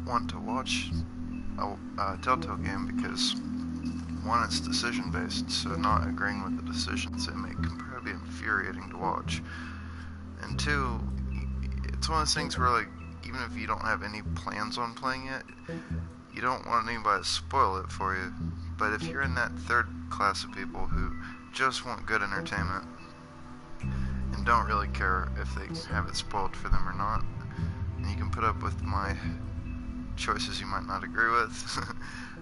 want to watch a Telltale game because, one, it's decision based, so not agreeing with the decisions they make can probably be infuriating to watch. And two, it's one of those things where, like, even if you don't have any plans on playing it, you don't want anybody to spoil it for you. But if you're in that third class of people who just want good entertainment and don't really care if they have it spoiled for them or not, and you can put up with my choices you might not agree with,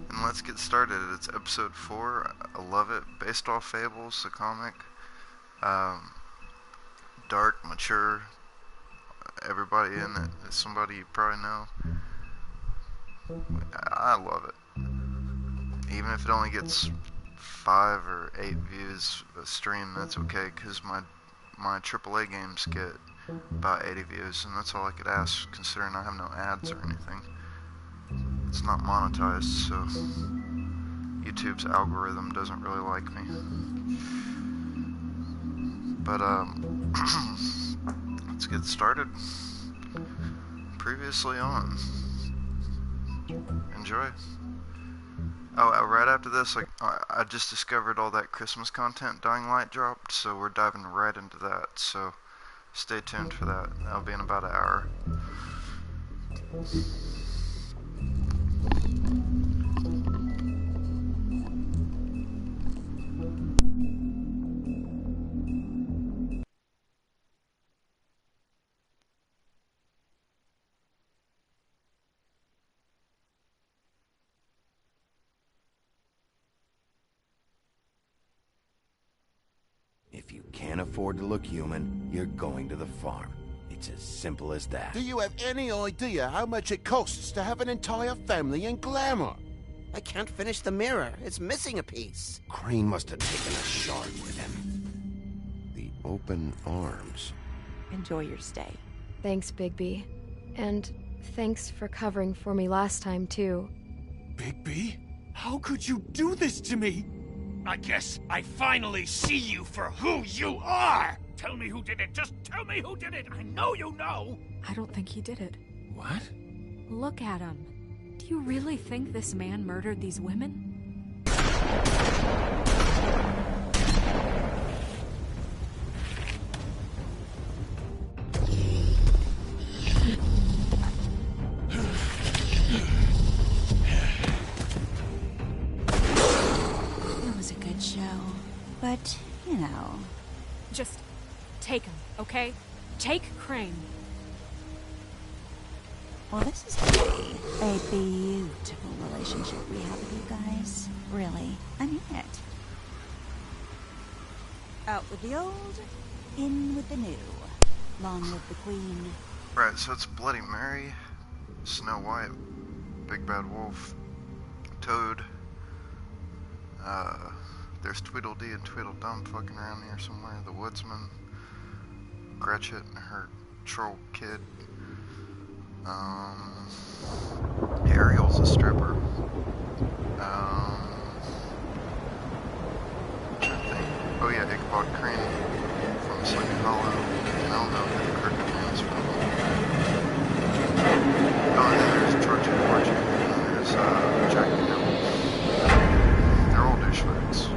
and let's get started. It's episode 4. I love it. Based off Fables, the comic. Dark, mature. Everybody in it is somebody you probably know. I love it. Even if it only gets 5 or 8 views a stream, that's okay, because my AAA games get about 80 views, and that's all I could ask, considering I have no ads or anything. It's not monetized, so YouTube's algorithm doesn't really like me. But, let's get started. Previously on. Enjoy. Oh, right after this, I just discovered all that Christmas content Dying Light dropped, so we're diving right into that, so stay tuned for that. That'll be in about an hour. If you can't afford to look human, you're going to the farm. It's as simple as that. Do you have any idea how much it costs to have an entire family in Glamour? I can't finish the mirror. It's missing a piece. Crane must have taken a shard with him. The open arms. Enjoy your stay. Thanks, Bigby. And thanks for covering for me last time, too. Bigby? How could you do this to me? I guess I finally see you for who you are! Tell me who did it! Just tell me who did it! I know you know! I don't think he did it. What? Look at him. Do you really think this man murdered these women? But, you know... Just take him, okay? Take Crane. Well, this is really a beautiful relationship we have with you guys. Really. I mean it. Out with the old, in with the new. Long live the Queen. Right, so it's Bloody Mary, Snow White, Big Bad Wolf, Toad, there's Tweedledee and Tweedledum fucking around here somewhere. The Woodsman, Gretchen and her troll kid. Ariel's a stripper. Oh yeah, Ichabod Crane from Sleepy Hollow. And I don't know who the Crooked Man is from. Oh, and then there's Georgie Porgy. And then there's Jack the Devil. They're all douchebags.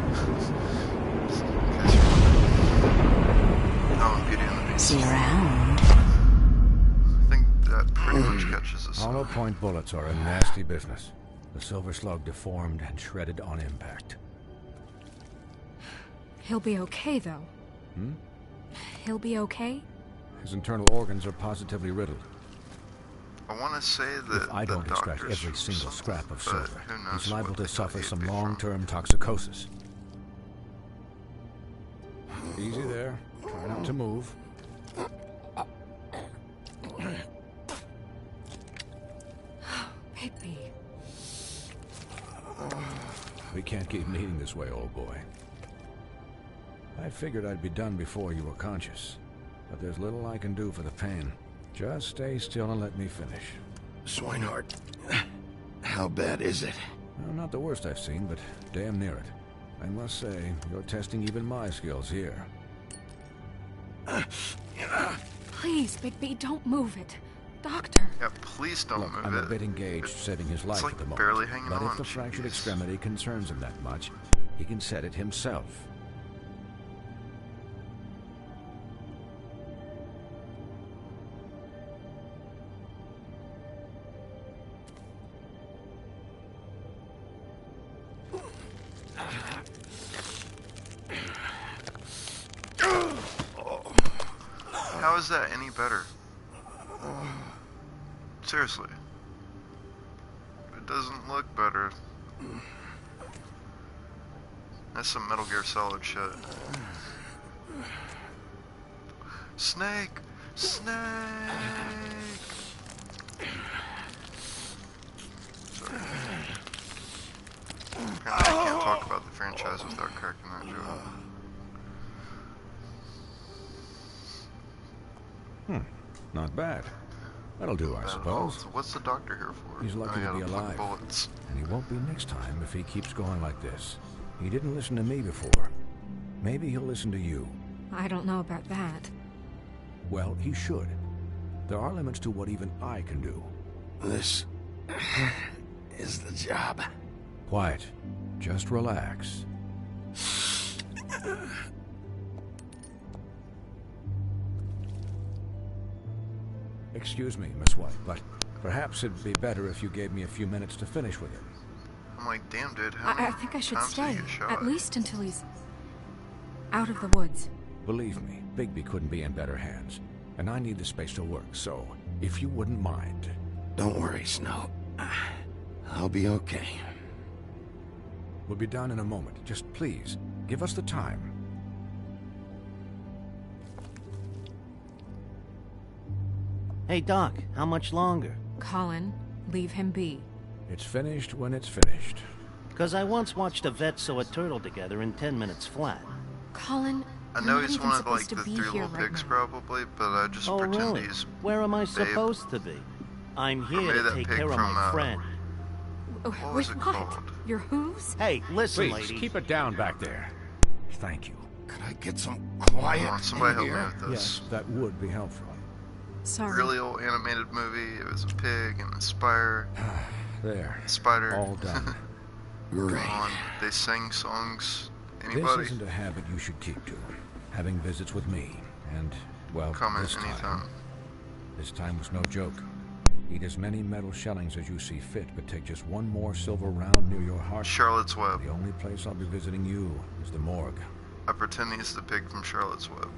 See you around. I think that pretty much catches us. Hollow point bullets are a nasty business. The Silver Slug deformed and shredded on impact. He'll be okay, though. He'll be okay? His internal organs are positively riddled. I want to say that if I don't extract every single scrap of silver, he's liable to suffer some long-term toxicosis. Easy there. Try not to move. Bigby. We can't keep meeting this way, old boy. I figured I'd be done before you were conscious, but there's little I can do for the pain. Just stay still and let me finish. Swinehart, how bad is it? Well, not the worst I've seen, but damn near it. I must say, you're testing even my skills here. Please, Bigby, don't move it. Doctor. Yeah, please don't Look, move I'm it. a bit engaged saving his life like at the moment. barely hanging But on, if the fractured jeez. extremity concerns him that much, he can set it himself. How is that any better? Seriously. It doesn't look better. That's some Metal Gear Solid shit. Snake! Snake! Sorry. Apparently I can't talk about the franchise without cracking that joke. Not bad. That'll do, I suppose. So what's the doctor here for? He's lucky Oh, yeah, to be to pluck alive. bullets. And he won't be next time if he keeps going like this. He didn't listen to me before. Maybe he'll listen to you. I don't know about that. Well, he should. There are limits to what even I can do. This is the job. Quiet. Just relax. Excuse me, Miss White, but perhaps it'd be better if you gave me a few minutes to finish with him. I'm like, damn, dude, how I many think I should times did stay. he get shot? At least until he's out of the woods. Believe me, Bigby couldn't be in better hands. And I need the space to work, so if you wouldn't mind. Don't worry, Snow. I'll be okay. We'll be done in a moment. Just please, give us the time. Hey, Doc, how much longer? Colin, leave him be. It's finished when it's finished. Because I once watched a vet sew a turtle together in 10 minutes flat. Colin, I know he's one of like the three little pigs probably, but I just Oh, pretend really? he's Where am I Babe. supposed to be? I'm Or here maybe to that take pig care of from, my friend. what was it called? Your hooves? Hey, listen, Please, lady. keep it down back there. Thank you. Could I get some quiet Come on, somebody in help me here? with this. Yes, that would be helpful. Sorry. Really old animated movie. It was a pig and a spider. There. Spider. All done. Great. Come on, they sang songs. This Anybody? isn't a habit you should keep to. Having visits with me. And, well, Comment this anytime. time. This time was no joke. Eat as many metal shellings as you see fit, but take just one more silver round near your heart. Charlotte's Web. The only place I'll be visiting you is the morgue. I pretend he's the pig from Charlotte's Web.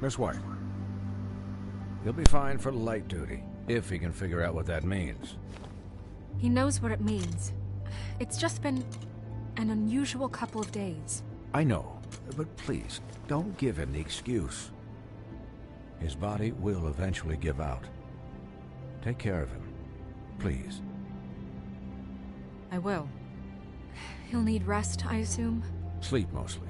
Miss White. He'll be fine for light duty, if he can figure out what that means. He knows what it means. It's just been an unusual couple of days. I know, but please, don't give him the excuse. His body will eventually give out. Take care of him, please. I will. He'll need rest, I assume? Sleep mostly.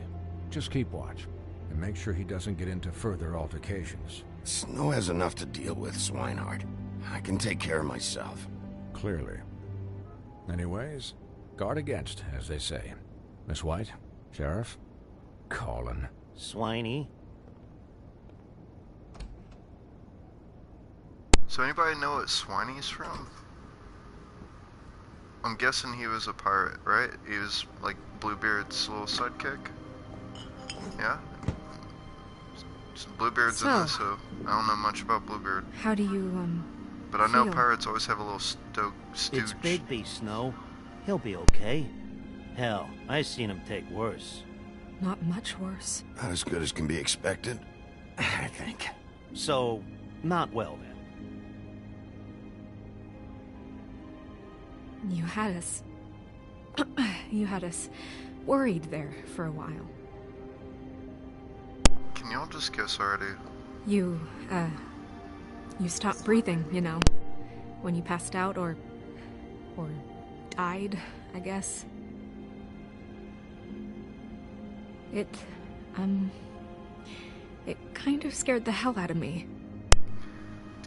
Just keep watch, and make sure he doesn't get into further altercations. Snow has enough to deal with, Swinehart. I can take care of myself. Clearly. Anyways, guard against, as they say. Miss White, Sheriff, Colin. Swiney. So anybody know what Swiney's from? I'm guessing he was a pirate, right? He was like Bluebeard's little sidekick. Yeah? Bluebeard's in this, so I don't know much about Bluebeard. How do you, But I know feel? pirates always have a little stooge. It's Bigby, Snow. He'll be okay. Hell, I seen him take worse. Not much worse. Not as good as can be expected, I think. So, not well then. You had us... you had us worried there for a while. Can y'all just kiss already? You stopped breathing, you know, when you passed out or died, I guess. It kind of scared the hell out of me.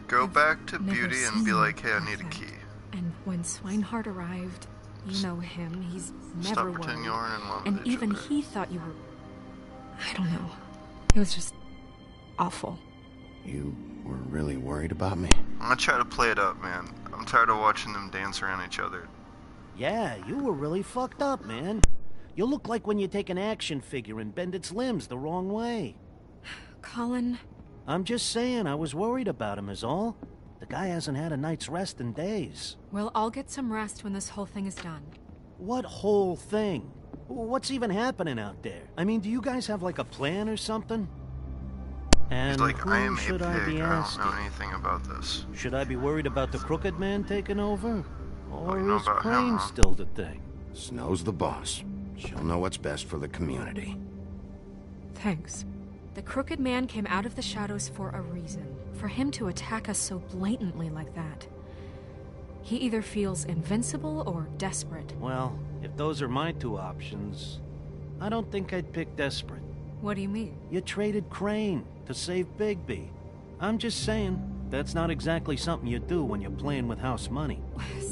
Go back to never Beauty and seen be you like, hey, I like need a that. key. And when Swinehart arrived, you know him, he's never Stop pretending worried. you aren't in love And with each even other. he thought you were... I don't know. It was just awful. You were really worried about me? I'm gonna try to play it up, man. I'm tired of watching them dance around each other. Yeah, you were really fucked up, man. You look like when you take an action figure and bend its limbs the wrong way. Colin... I'm just saying, I was worried about him is all. The guy hasn't had a night's rest in days. Well, I'll get some rest when this whole thing is done. What whole thing? What's even happening out there? I mean, do you guys have like a plan or something? And He's like, who I am a should I pig. be I don't asking? know anything about this. Should I be worried about the Crooked Man taking over? Or you know is about him, Crane huh? still the thing? Snow's the boss. She'll know what's best for the community. Thanks. The Crooked Man came out of the shadows for a reason. For him to attack us so blatantly like that. He either feels invincible or desperate. Well, if those are my two options, I don't think I'd pick desperate. What do you mean? You traded Crane to save Bigby. I'm just saying, that's not exactly something you do when you're playing with house money.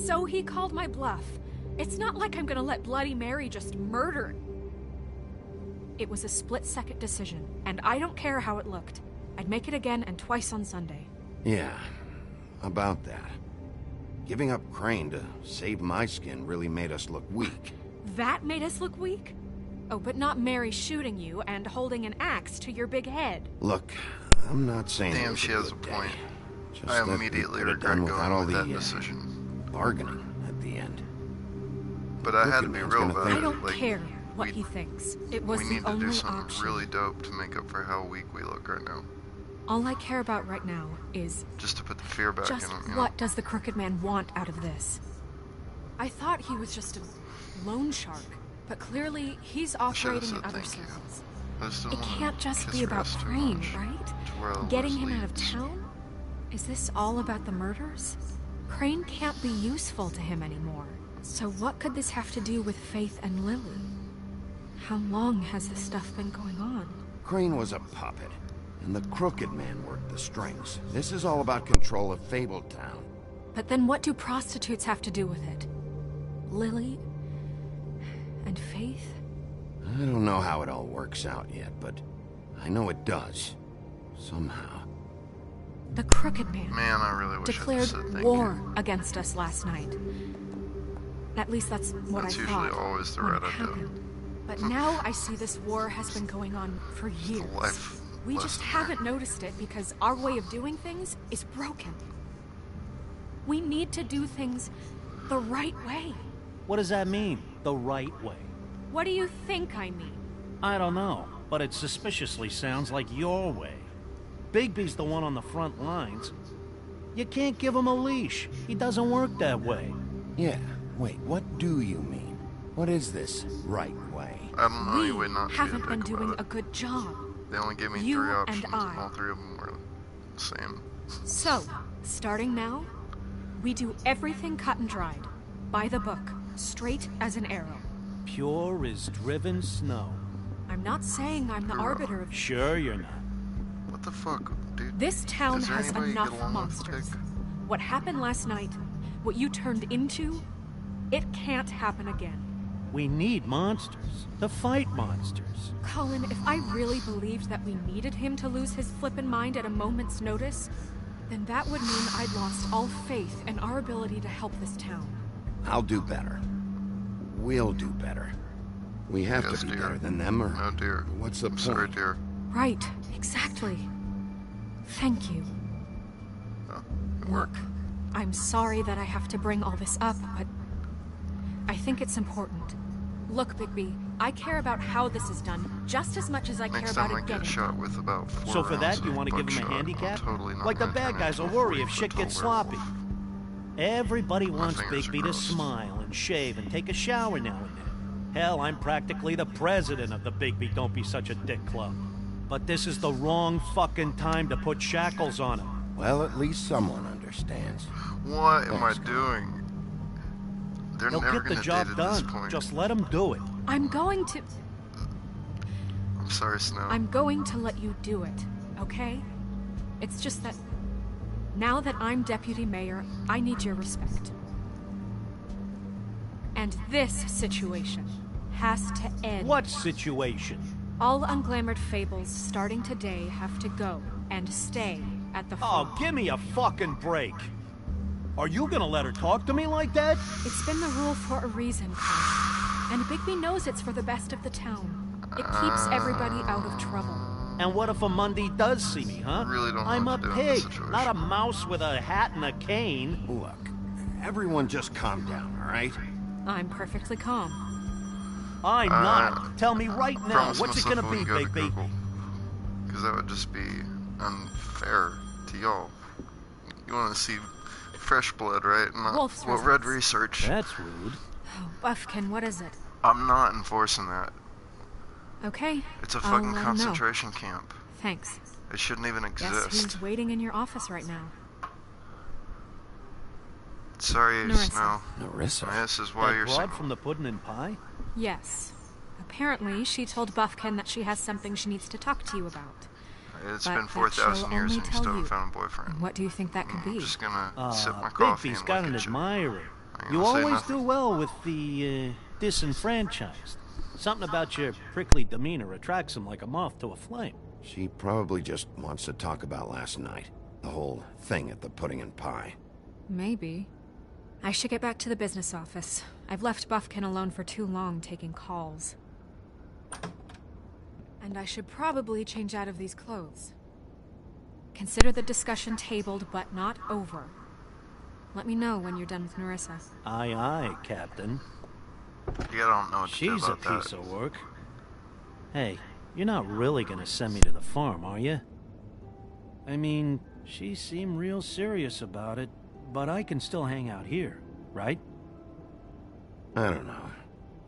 So he called my bluff. It's not like I'm gonna let Bloody Mary just murder. It was a split-second decision, and I don't care how it looked. I'd make it again and twice on Sunday. Yeah, about that. Giving up Crane to save my skin really made us look weak. That made us look weak? Oh, but not Mary shooting you and holding an axe to your big head. Look, I'm not saying it Damn, was she a has a good point. day. Just I that we immediately could have regret done going without all with that the decision. bargaining at the end. But I had to be Crooked Man's real gonna about think- I it. don't Like, care what we- he thinks. It was we the need to do only something option. really dope to make up for how weak we look right now. All I care about right now is Just to put the fear back just in him, you what know? does the Crooked Man want out of this? I thought he was just a loan shark, but clearly he's operating in said other thank you. circles. I just It didn't wanna can't just kiss be about Rest too Crane, much, right? to where all Getting this him out of leads. town? Is this all about the murders? Crane can't be useful to him anymore. So what could this have to do with Faith and Lily? How long has this stuff been going on? Crane was a puppet, and the Crooked Man worked the strings. This is all about control of Fabletown. But then what do prostitutes have to do with it? Lily? And Faith? I don't know how it all works out yet, but I know it does. Somehow. The Crooked Man Man, I really wish I declared said thank war you. against us last night. At least that's what That's I usually thought always the when route it I do. happened. But now I see this war has been going on for years. life We just lesson haven't noticed it because our way of doing things is broken. We need to do things the right way. What does that mean, the right way? What do you think I mean? I don't know, but it suspiciously sounds like your way. Bigby's the one on the front lines. You can't give him a leash. He doesn't work that way. Yeah, wait, what do you mean? What is this right way? I don't know any way not to be a haven't been dick doing about a it. good job. They only gave me You 3 and options, and I. all 3 of them were the same. So, starting now, we do everything cut and dried. By the book, straight as an arrow. Pure as driven snow. I'm not saying I'm the arbiter of... Sure you're not. What the fuck, dude? This town Is there has anybody you enough get along with, monsters. Pig? What happened last night, what you turned into, it can't happen again. We need monsters. To fight monsters. Colin, if I really believed that we needed him to lose his flippin' mind at a moment's notice, then that would mean I'd lost all faith in our ability to help this town. I'll do better. We'll do better. We have Yes, to be dear. better than them, or No, dear. what's the I'm point? sorry, dear. Right, exactly. Thank you. It worked. Look, I'm sorry that I have to bring all this up, but I think it's important. Look, Bigby, I care about how this is done just as much as I care Next about time I it get getting shot done. with about 4 So for rounds that, you of want to give him a buckshot, I'm handicap? totally not Like the gonna bad turn guys will into a worry if shit 40-foot gets tall sloppy. werewolf. Everybody wants fingers are Bigby to gross. smile and shave and take a shower now and then. Hell, I'm practically the president of the Bigby Don't Be Such a Dick Club. But this is the wrong fucking time to put shackles on him. Well, at least someone understands. What am I Thanks, doing? They're He'll never get the gonna job date at this done. point. Just let him do it. I'm going to... I'm sorry, Snow. I'm going to let you do it, okay? It's just that now that I'm deputy mayor, I need your respect. And this situation has to end. What situation? All unglamored fables starting today have to go and stay at the Oh, farm. give me a fucking break. Are you gonna let her talk to me like that? It's been the rule for a reason, Clint. And Bigby knows it's for the best of the town. It keeps everybody out of trouble. And what if a Mundy does see me, huh? Really don't know I'm what a to do in this pig, situation. not a mouse with a hat and a cane. Look, everyone just calm down, all right? I'm perfectly calm. I'm not. Tell me right now, Promise what's it myself gonna I be, wouldn't go to Bigby? Google, because that would just be unfair to y'all. You want to see fresh blood, right? Not Wolf's what Red results. research. That's rude. Oh, Buffkin, what is it? I'm not enforcing that. Okay. It's a I'll fucking let him know. concentration camp. Thanks. It shouldn't even Guess exist. who's waiting in your office right now? Sorry, Narissa. Snow. Narissa? This is why That you're broad single. from the pudding and pie? Yes. Apparently, she told Buffkin that she has something she needs to talk to you about. It's But been that 4,000 she'll years only and you tell still haven't you. found a boyfriend. And what do you think that could be? I'm just gonna sip my coffee Bigby's and got look an at you. admirer. I ain't You gonna say always nothing. do well with the disenfranchised. Something about your prickly demeanor attracts him like a moth to a flame. She probably just wants to talk about last night. The whole thing at the pudding and pie. Maybe. I should get back to the business office. I've left Buffkin alone for too long taking calls. And I should probably change out of these clothes. Consider the discussion tabled, but not over. Let me know when you're done with Narissa. Aye, aye, Captain. Yeah, I don't know what to do She's a about that. piece of work. Hey, you're not really gonna send me to the farm, are you? I mean, she seemed real serious about it, but I can still hang out here, right? I don't know.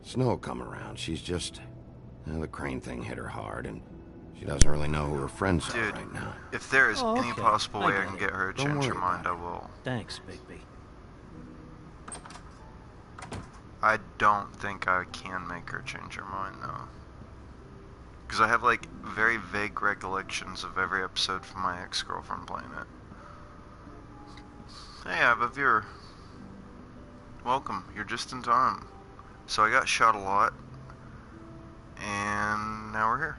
Snow will come around. She's just... the Crane thing hit her hard, and she doesn't really know who her friends are Dude, right now. if there is Oh, any okay. possible I way I get can it. get her to Don't change her worry mind, I about will. Thanks, Bigby. I don't think I can make her change her mind, though. Because I have, like, very vague recollections of every episode from my ex-girlfriend playing it. Hey, I have a viewer. Welcome, you're just in time. So I got shot a lot, and now we're here.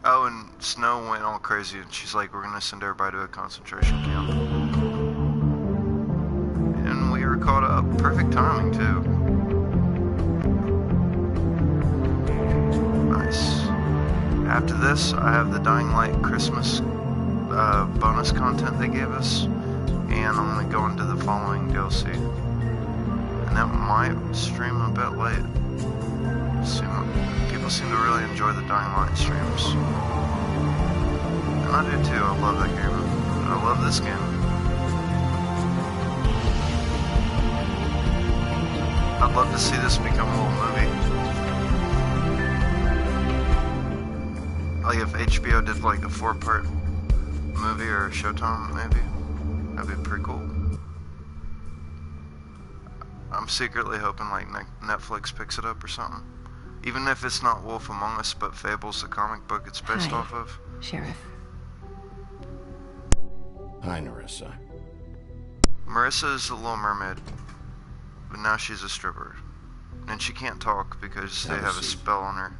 Oh, and Snow went all crazy, and she's like, we're gonna send everybody to a concentration camp. And we were caught up. Perfect timing, too. Nice. After this, I have the Dying Light Christmas bonus content they gave us, and I'm gonna go into the following DLC. And that might stream a bit late. People seem to really enjoy the Dying Light streams. And I do too, I love that game. And I love this game. I'd love to see this become a little movie. Like if HBO did like a 4-part movie or Showtime, maybe. That'd be pretty cool. I'm secretly hoping like Netflix picks it up or something. Even if it's not Wolf Among Us, but Fable's the comic book it's based Hi, off of. Sheriff. Hi, Narissa. Marissa is the Little Mermaid, but now she's a stripper. And she can't talk because they have a spell on her.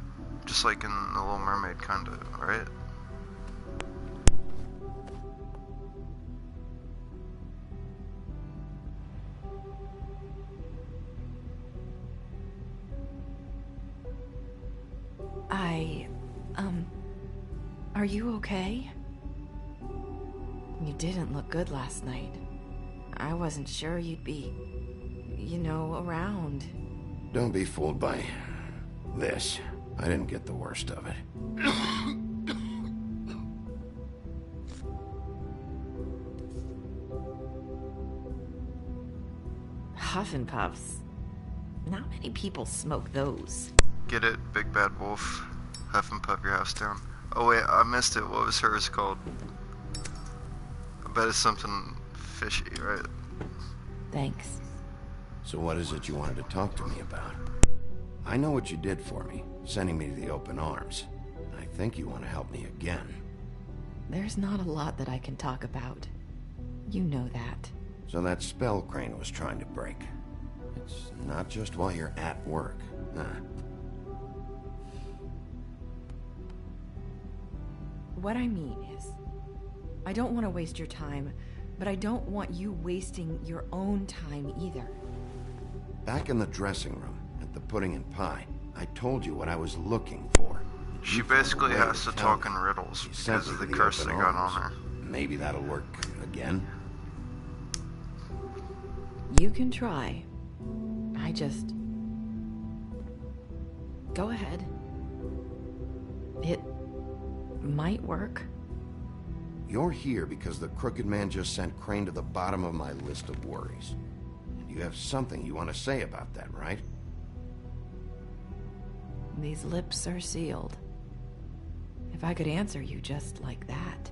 Just like in The Little Mermaid, kinda, right? Are you okay? You didn't look good last night. I wasn't sure you'd be, around. Don't be fooled by this. I didn't get the worst of it. Huff and Puffs. Not many people smoke those. Get it, Big Bad Wolf. Huff and puff your house down. Oh wait, I missed it. What was hers called? I bet it's something fishy, right? Thanks. So what is it you wanted to talk to me about? I know what you did for me, sending me to the open arms. I think you want to help me again. There's not a lot that I can talk about. You know that. So that spell Crane was trying to break. It's not just while you're at work, huh? What I mean is, I don't want to waste your time, but I don't want you wasting your own time either. Back in the dressing room, at the Pudding and Pie, I told you what I was looking for. She basically has to talk in riddles because of the curse they got on her. Maybe that'll work again. You can try. I just... Go ahead. It might work. You're here because the Crooked Man just sent Crane to the bottom of my list of worries. And you have something you want to say about that, right? These lips are sealed. If I could answer you just like that,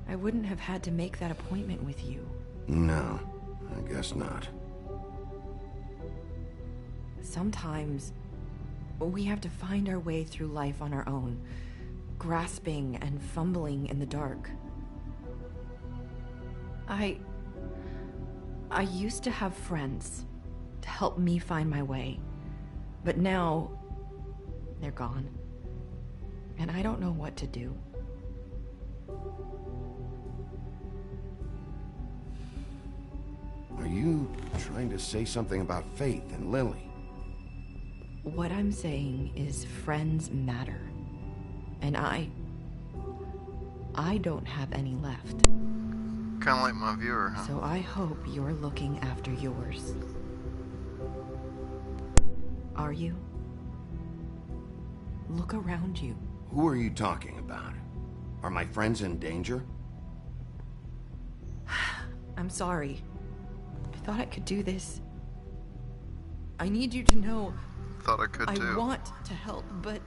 I wouldn't have had to make that appointment with you. No, I guess not. Sometimes we have to find our way through life on our own, grasping and fumbling in the dark. I used to have friends to help me find my way, but now they're gone, and I don't know what to do. Are you trying to say something about Faith and Lily? What I'm saying is friends matter, and I don't have any left. Kinda like my viewer, huh? So I hope you're looking after yours. Are you? Look around you. Who are you talking about? Are my friends in danger? I'm sorry. I thought I could do this. I need you to know... Thought I could too. I want to help, but...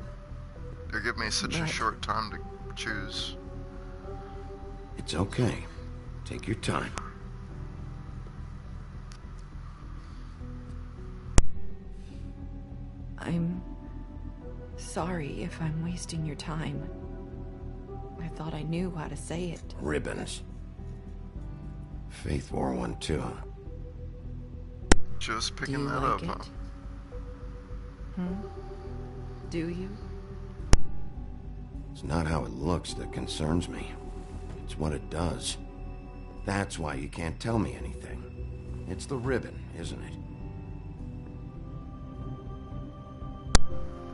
They give me such a short time to choose. It's okay. Take your time. I'm sorry if I'm wasting your time. I thought I knew how to say it. Ribbons. Faith wore one too. Just picking that up, huh? Do you? It's not how it looks that concerns me. It's what it does. That's why you can't tell me anything. It's the ribbon, isn't it?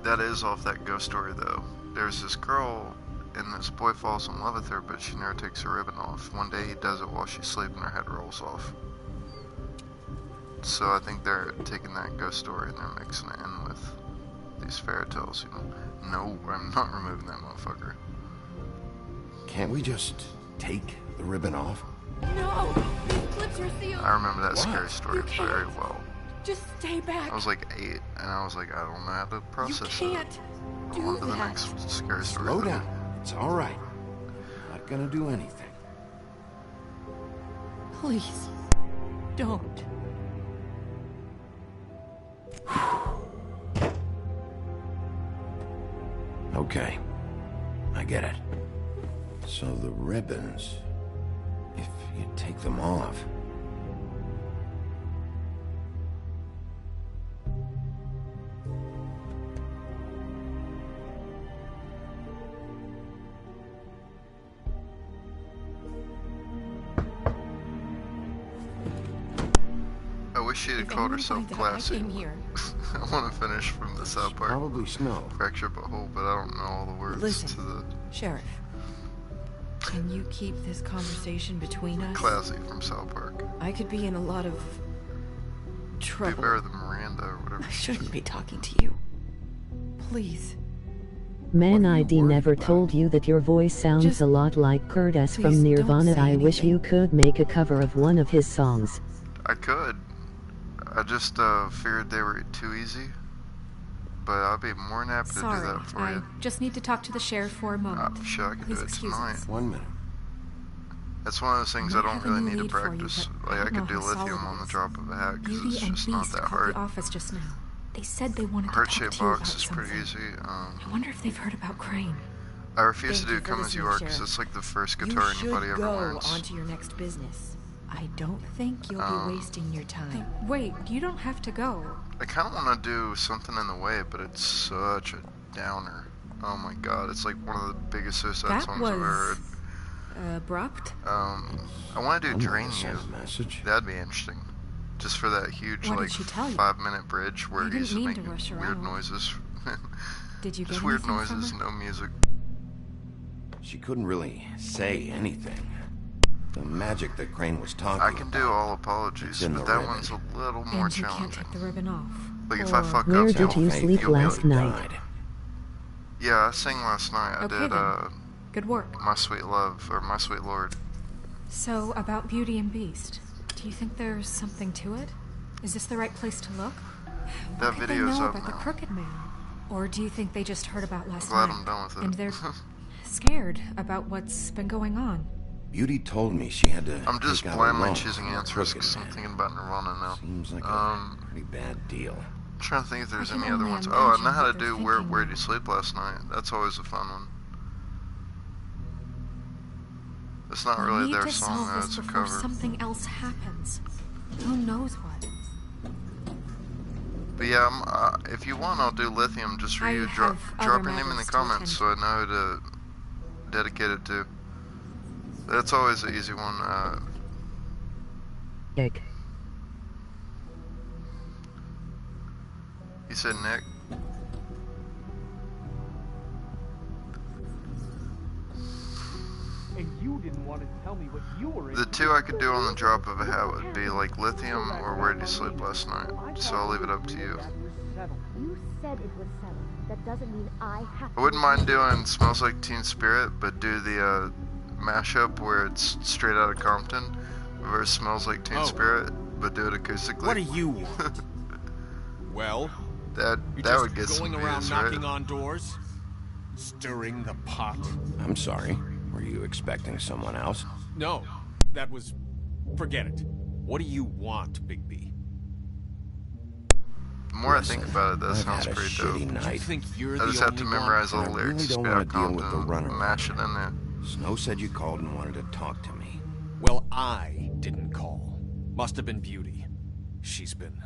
That is off that ghost story, though. There's this girl, and this boy falls in love with her, but she never takes her ribbon off. One day he does it while she's sleeping, her head rolls off. So I think they're taking that ghost story and they're mixing it in with these fairy tales, you know. No, I'm not removing that motherfucker. Can't we just take the ribbon off? No! These clips are sealed! I remember that scary story very well. Just stay back. I was like 8, and I was like, I don't know how to process You can't it. do On to the that. next scary story. Slow down. It's all right. Not gonna do anything. Please, don't. Okay. I get it. So the ribbons, if you take them off... I wish she had called herself classy. I want to finish from the South Park. Probably snow. Fracture but whole, but I don't know all the words Listen, to the... Sheriff. Can you keep this conversation between us? Classy from South Park. I could be in a lot of Be trouble. better than Miranda or whatever. I shouldn't be talking to you. Please. Man ID never told you that your voice sounds a lot like Curtis from please Nirvana. don't say I wish you could make a cover of one of his songs. I could. I just feared they were too easy. But I'd be more than happy to do Sorry, that for I you. just need to talk to the sheriff for a moment. Sure, I can Please do it excuse tonight. us. 1 minute. That's one of those things I Might don't have a really new need to lead for you, practice. but Like, I don't could do know how solid lithium it on the is. drop of a hat, because Beauty it's and just not Beast that called hard. the office just now. They said they wanted to talk Heart-shaped to you about box is pretty something. easy. I wonder if they've heard about Crane. I refuse Thank to you do for Come As You listening, Are, because Sheriff. it's like the first You guitar should anybody ever go learns. on to your next business. I don't think you'll be wasting your time. Wait, you don't have to go. I kind of want to do Something in the Way, but it's such a downer. Oh my god, it's like one of the biggest suicide That songs I've ever heard. was abrupt? I want to do Drain You. That'd be interesting. Just for that huge, What like, did she tell you? 5-minute bridge where I didn't he's mean to making rush weird around. noises. Did you get Just weird anything from noises, her? no music. She couldn't really say anything. The magic that Crane was talking I can do about, all apologies, it's in but the that ribbon. one's a little more And you can't challenging. take the ribbon off. Like, if I Or- fuck Where up, did you sleep last night? Yeah, I sang last night. I Okay, did, then. Good work. My Sweet Love, or My Sweet Lord. So, about Beauty and Beast, do you think there's something to it? Is this the right place to look? That What could they video's know up about the now. Crooked Man? Or do you think they just heard about last Glad night? I'm done with it. And they're scared about what's been going on. Beauty told me she had to. I'm just take out a blindly loan choosing from a answers crooked because I'm man. thinking about Nirvana now. Seems like a pretty bad deal. I'm trying to think if there's I can any other only ones. Oh, I imagine know how to what they're do Where thinking Did You Sleep Last Night? That's always a fun one. It's not We really need their to song, solve though. this It's a before cover. something else happens. Who knows what? But yeah, if you want, I'll do Lithium just for I you. have Drop other your name in the matters to comments so I know who to dedicate it to. That's always an easy one. Nick. You said Nick? And you didn't want to tell me what you were The two I could do on the drop of a hat would be like Lithium or Where Did You Sleep Last Night. So I'll leave it up to you. You said it was settled. That doesn't mean I have I wouldn't mind doing Smells Like Teen Spirit, but do the mashup where it's straight out of Compton versus Smells Like Teen Spirit, but do it acoustically. What do you want? Well, that would get some going around views, knocking right? on doors, stirring the pot. I'm sorry. Were you expecting someone else? No, that was. Forget it. What do you want, Bigby? The more Listen, I think about it, that I've sounds had a pretty shitty dope. night. You think you're I the just have to only memorize all one? the I lyrics, really don't spit out wanna deal with the Compton, runaround. mash it in there. Snow said you called and wanted to talk to me. Well, I didn't call. Must have been Beauty. She's been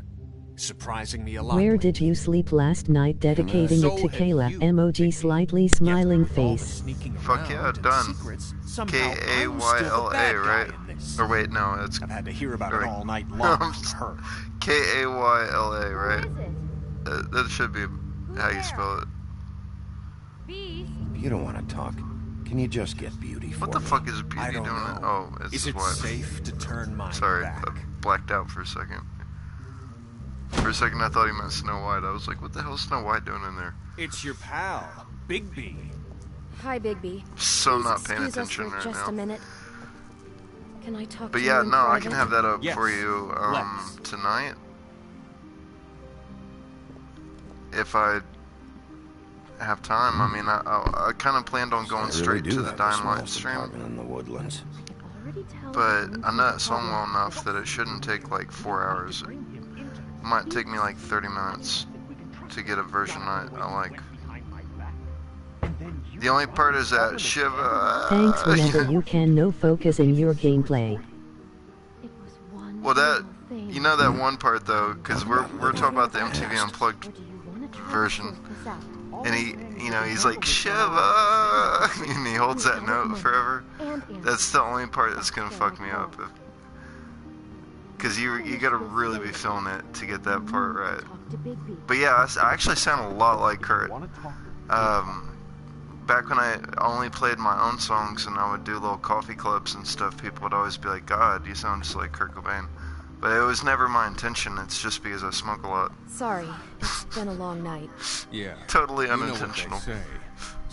surprising me a lot. Where did you sleep last night? Dedicating So it to have Kayla. you. Emoji slightly smiling face. Fuck yeah, done. K-A-Y-L-A, right? Or wait, no, it's... I've had to hear about or- it all night long from her. K-A-Y-L-A, right? That should be how you spell it. If you don't want to talk, can you just get Beauty for What the me? fuck is Beauty doing? Oh, it's Is his it wife. safe to turn my Sorry, back? I blacked out for a second. For a second, I thought he meant Snow White. I was like, what the hell is Snow White doing in there? It's your pal, Bigby. Hi, Bigby. So Please not paying excuse us attention for right just now. a minute. Can I talk But to yeah, you in no, I private? can have that up Yes, for you let's. tonight. If I have time. I mean, I kind of planned on going I really straight do to the have a Dying small Light stream. apartment in the woodlands. But I know that song well enough that it shouldn't take like 4 hours. It might take me like 30 minutes to get a version I like. The only part is that Shiva. Thanks whenever you can. No focus in your gameplay. Well, that you know that one part though, because we're talking about the MTV Unplugged version, and he's like Shiva, and he holds that note forever. That's the only part that's gonna fuck me up, because you gotta really be feeling it to get that part right. But yeah, I actually sound a lot like Kurt. Back when I only played my own songs and I would do little coffee clubs and stuff, people would always be like, God, you sound just like Kurt Cobain. But it was never my intention, it's just because I smoke a lot. Sorry, it's been a long night. Yeah. Totally you know what they unintentional. say.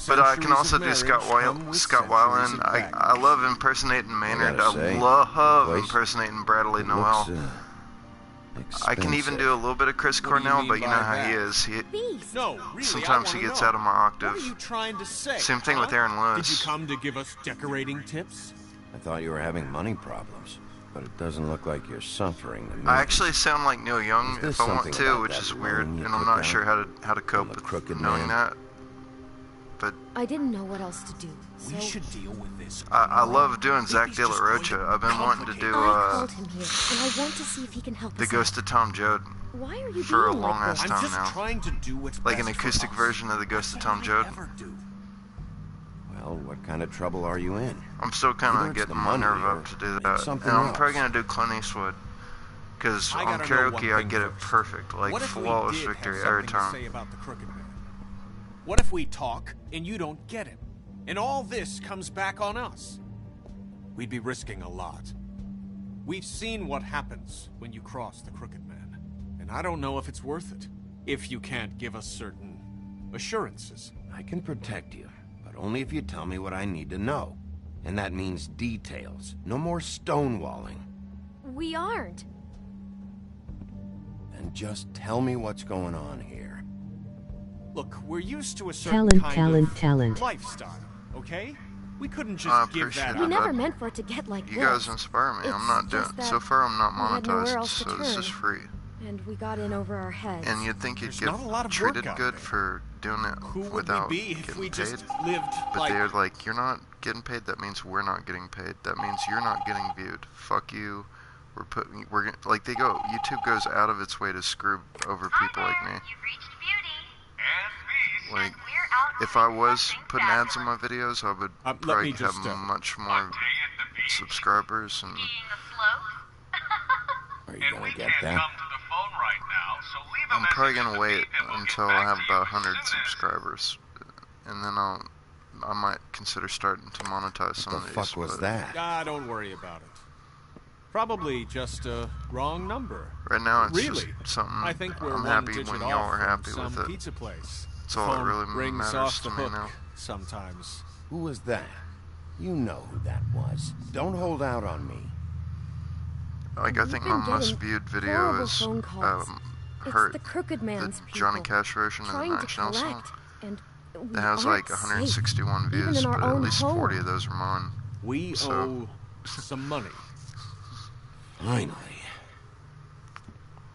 But I can Centuries also of do marriage Scott come with Scott centuries Weiland. of I love impersonating Maynard. gotta say, I love place impersonating Bradley It Noel. looks, I can even expensive. do a little bit of Chris What do you Cornell, mean but you know by how he that? is. No, really, Sometimes he gets out of my octave. What are you trying to say? Same thing with Aaron Lewis. Did you come to give us decorating tips? I thought you were having money problems, but it doesn't look like you're suffering to me. I actually sound like Neil Young Is there if I want something to, about which that is weird, loan you and I'm took not out sure how to cope with crooked knowing man? that. But I didn't know what else to do. We should deal with this. I love doing Zach De La Rocha. I've been wanting to do I called him here, and I want to see if he can help The us Ghost of Tom Joad Why are you for a being long like ass this? time now. Trying to do what's Like an best for acoustic us. version of The Ghost of Tom Joad. Well, what kind of trouble are you in? I'm still kind Either of it's getting the my money nerve or up to do maybe that. something And I'm else. probably going to do Clint Eastwood. Because I on gotta know one karaoke, I thing get it first. perfect. Like, What if we flawless did victory have every something to time. say about the Crooked Man? What if we talk and you don't get him? And all this comes back on us? We'd be risking a lot. We've seen what happens when you cross the Crooked Man. And I don't know if it's worth it. If you can't give us certain assurances. I can protect you, but only if you tell me what I need to know. And that means details. No more stonewalling. We aren't. And just tell me what's going on here. Look, we're used to a certain Talent. lifestyle, okay? We couldn't just give that We up. never meant for it to get like You this. guys inspire me. I'm not doing. just that So far, I'm not we had nowhere monetized, else to so this is turn. free. And we got in over our heads. And you'd think you'd There's get not a lot of treated work out good there. for doing it Who would without we be if getting we paid. just lived But like... they're like, you're not getting paid. That means we're not getting paid. That means you're not getting viewed. Fuck you. We're like they go. YouTube goes out of its way to screw over people like me. Like, if I was putting ads in my videos, I would probably have much more subscribers and. Are you gonna get that? I'm probably gonna wait until I have about 100 subscribers, and then I might consider starting to monetize some of these. What the fuck was that? Ah, don't worry about it. Probably just a wrong number. Right now, it's really just something. I think we're I'm one happy digit when off y'all are from happy some with it. pizza place. That's all that Phone really rings matters off to the me hook now. sometimes. Who was that? You know who that was. Don't hold out on me. Like, I think my most viewed video is It's the Crooked Man's the Johnny people Cash version of the trying to Nine Inch Nails song. collect, and we That has aren't like 161 safe, even views, in our but at own least home. 40 of those are mine. We So- owe some money. Finally.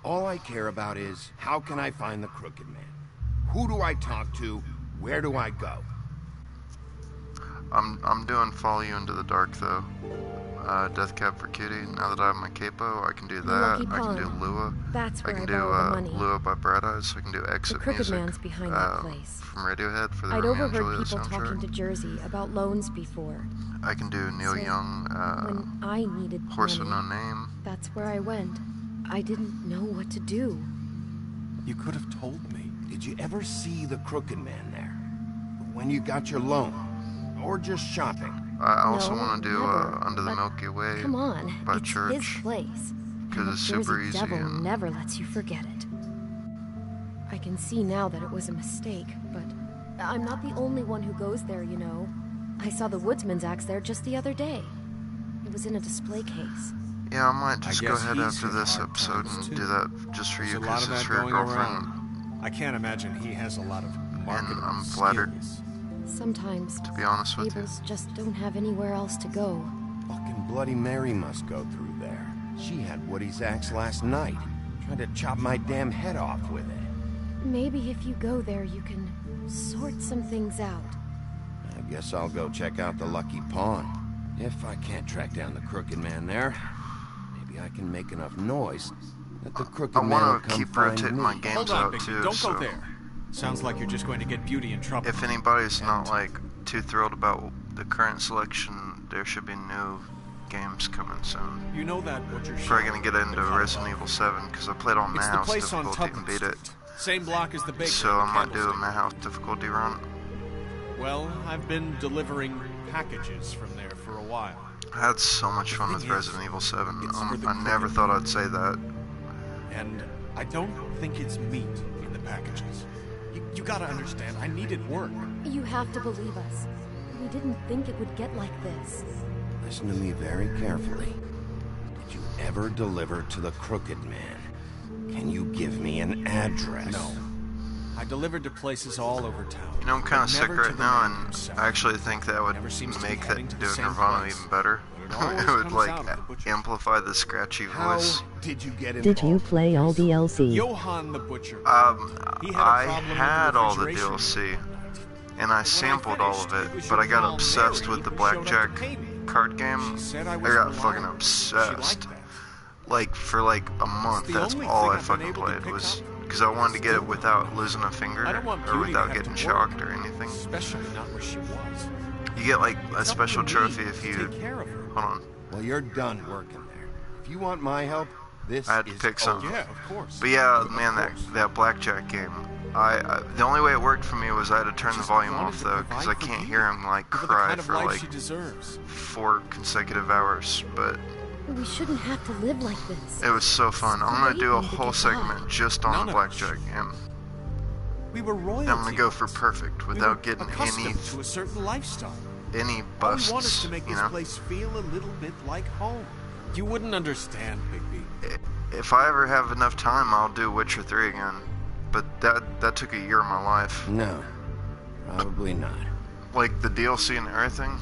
All I care about is, how can I find the Crooked Man? Who do I talk to? Where do I go? I'm doing Follow You Into the Dark though. Death Cab for Cutie. Now that I have my capo, I can do that. Lucky I can do Pond. Lua. That's I where can I do borrow the money. Lua by Bright Eyes. I can do Exit Crooked Music. Man's behind that place. From Radiohead for the I'd Romeo and overheard Juliet people talking soundtrack. to Jersey about loans before. I can do Neil So, Young. when I needed Horse money, with No Name. that's where I went. I didn't know what to do. You could have told me. Did you ever see the Crooked Man there? When you got your loan? Or just shopping? I also No, want to do never. Under the But Milky Way Come on, by it's Church. his place. Because And it's the super Jersey easy Devil and never lets you forget it. I can see now that it was a mistake, but I'm not the only one who goes there, you know. I saw the Woodsman's axe there just the other day. It was in a display case. Yeah, I might just go guess ahead he's after hit this hard episode times, and too. do that just for There's you a lot because of it's that for your going girlfriend. around. I can't imagine he has a lot of marketing I'm flattered. skills. Sometimes To be honest with you. tables just don't have anywhere else to go. Fucking Bloody Mary must go through there. She had Woody's axe last night. Tried to chop my damn head off with it. Maybe if you go there, you can sort some things out. I guess I'll go check out the Lucky Pawn. If I can't track down the Crooked Man there, maybe I can make enough noise that the Crooked I Man will want to come keep find rotating me. my games Hold on, out Bigby, too. don't so go there. Sounds like you're just going to get Beauty in trouble. if anybody's not like too thrilled about the current selection, there should be new games coming soon. You know that Butcher Shop? Probably gonna get into Resident Evil 7 because I played on It's the Madhouse place on difficulty and Tupman beat it. Street. Same block as the bakery. So on I might do a Candlestick. Madhouse difficulty run. Well, I've been delivering packages from there for a while. I had so much fun with thing is, Resident Evil 7. it's for the I never Crooked thought Man. I'd say that. And I don't think it's meat in the packages. You gotta understand, I needed work. You have to believe us. We didn't think it would get like this. Listen to me very carefully. Did you ever deliver to the Crooked Man? Can you give me an address? No. I delivered to places all over town. You know, I'm kind but of sick never to right the now, man and himself. I actually think that would Never seems to be make heading that to the doing same Nirvana place. even better. But it always It would comes like out of the butcher. amplify the scratchy voice. How did you get Did you play all DLC? Johann the Butcher. He had a I problem with the had all the refrigeration. DLC, and I sampled all of it, but I got obsessed with the blackjack card game. I got fucking obsessed. Like for like a month, the that's only all thing I I've been fucking able to played pick was up. because I wanted to get it without losing a finger I don't want or Beauty to without have getting to work, shocked or anything. especially not where she was. You get like a special trophy if you... Hold on. Well, you're done working there. If you want my help, this I had to is... pick some. Yeah, of course. But yeah, man, that blackjack game. The only way it worked for me was I had to turn the volume off though, because I can't hear him like cry for like 4 consecutive hours. But We shouldn't have to live like this. it was so fun. I'm gonna do a whole segment just on the blackjack game. We were royalty. I'm gonna go for perfect without getting any to a certain lifestyle. any All we busts. want is to make You this know, place feel a little bit like home. You wouldn't understand, Bigby. if I ever have enough time, I'll do Witcher 3 again. But that took a year of my life. No, probably not. Like the DLC and everything.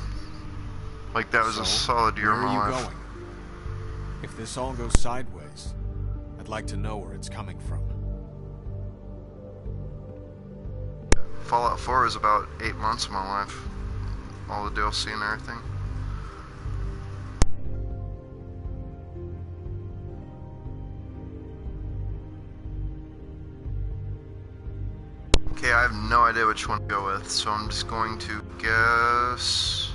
Like that was a solid year of Where my are you life. going? If this all goes sideways, I'd like to know where it's coming from. Fallout 4 was about 8 months of my life. All the DLC and everything. Okay, I have no idea which one to go with, so I'm just going to guess...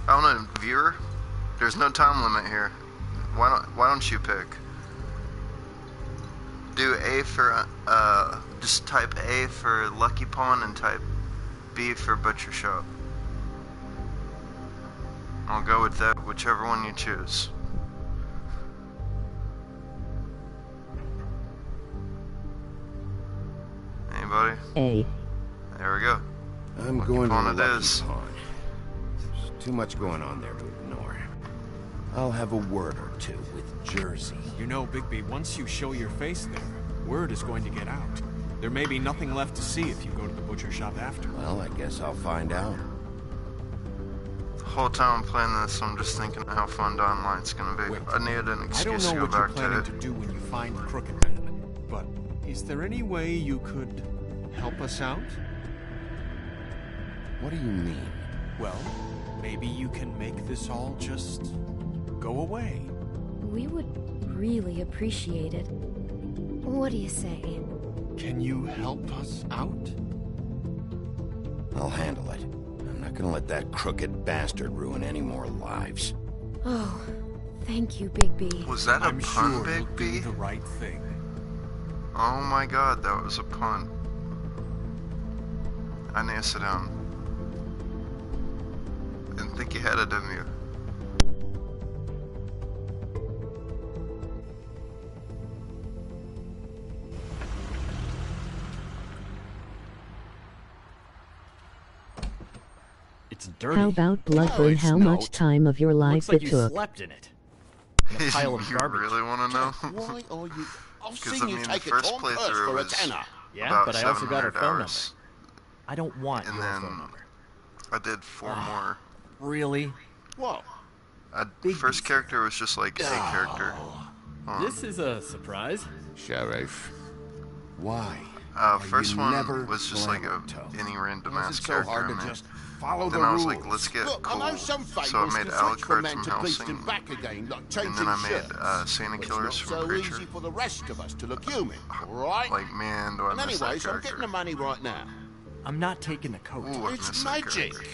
I don't know, viewer? There's no time limit here. Why don't you pick? Do A for, just type A for Lucky Pawn and type B for Butcher Shop. I'll go with that, whichever one you choose. Anybody? A. There we go. I'm Lucky going to Pawn the it Lucky is. Pawn. There's too much going on there to ignore. I'll have a word or two with Jersey. You know, Bigby, once you show your face there, word is going to get out. There may be nothing left to see if you go to the butcher shop after. Well, I guess I'll find out. The whole time I'm playing this, I'm just thinking how fun Dying Light's gonna be. I needed an I don't excuse know to go what you're back to planning it. to do when you find the Crooked Man, but is there any way you could help us out? What do you mean? Well, maybe you can make this all just go away. We would really appreciate it. What do you say? Can you help us out? I'll handle it. I'm not gonna let that crooked bastard ruin any more lives. Oh, thank you, Bigby. Was that a I'm pun, sure Big you'll B? do the right thing. Oh my god, that was a pun. I need to sit down. Didn't think you had it in you. It's dirty. How about Bloodburn? How much time of your life Looks like it you took? slept in it. In a pile of You garbage. really want to know? Why are you... I've Because seen I you mean, the take a first Tom purse playthrough for a was tenner. Yeah, about but I also got her 700 phone hours. I don't want And your then phone number. I did 4 more. Really? What? First character was just like a character. This is a surprise. Sheriff, why? First you one never was just like any random ass Is it so character hard I to made. just follow Then the I was rules? like, let's get Look, cool. I know some So I fables made can switch from Alucard men from to beast Helsing. and back again, like And changing then I made shirts. Santa But Killers it's from not so Creature. easy for the rest of us to look human, alright? Like, man, do I And miss that anyways, I'm character. getting the money right now. I'm not taking the coat. Ooh, I miss It's that magic. character.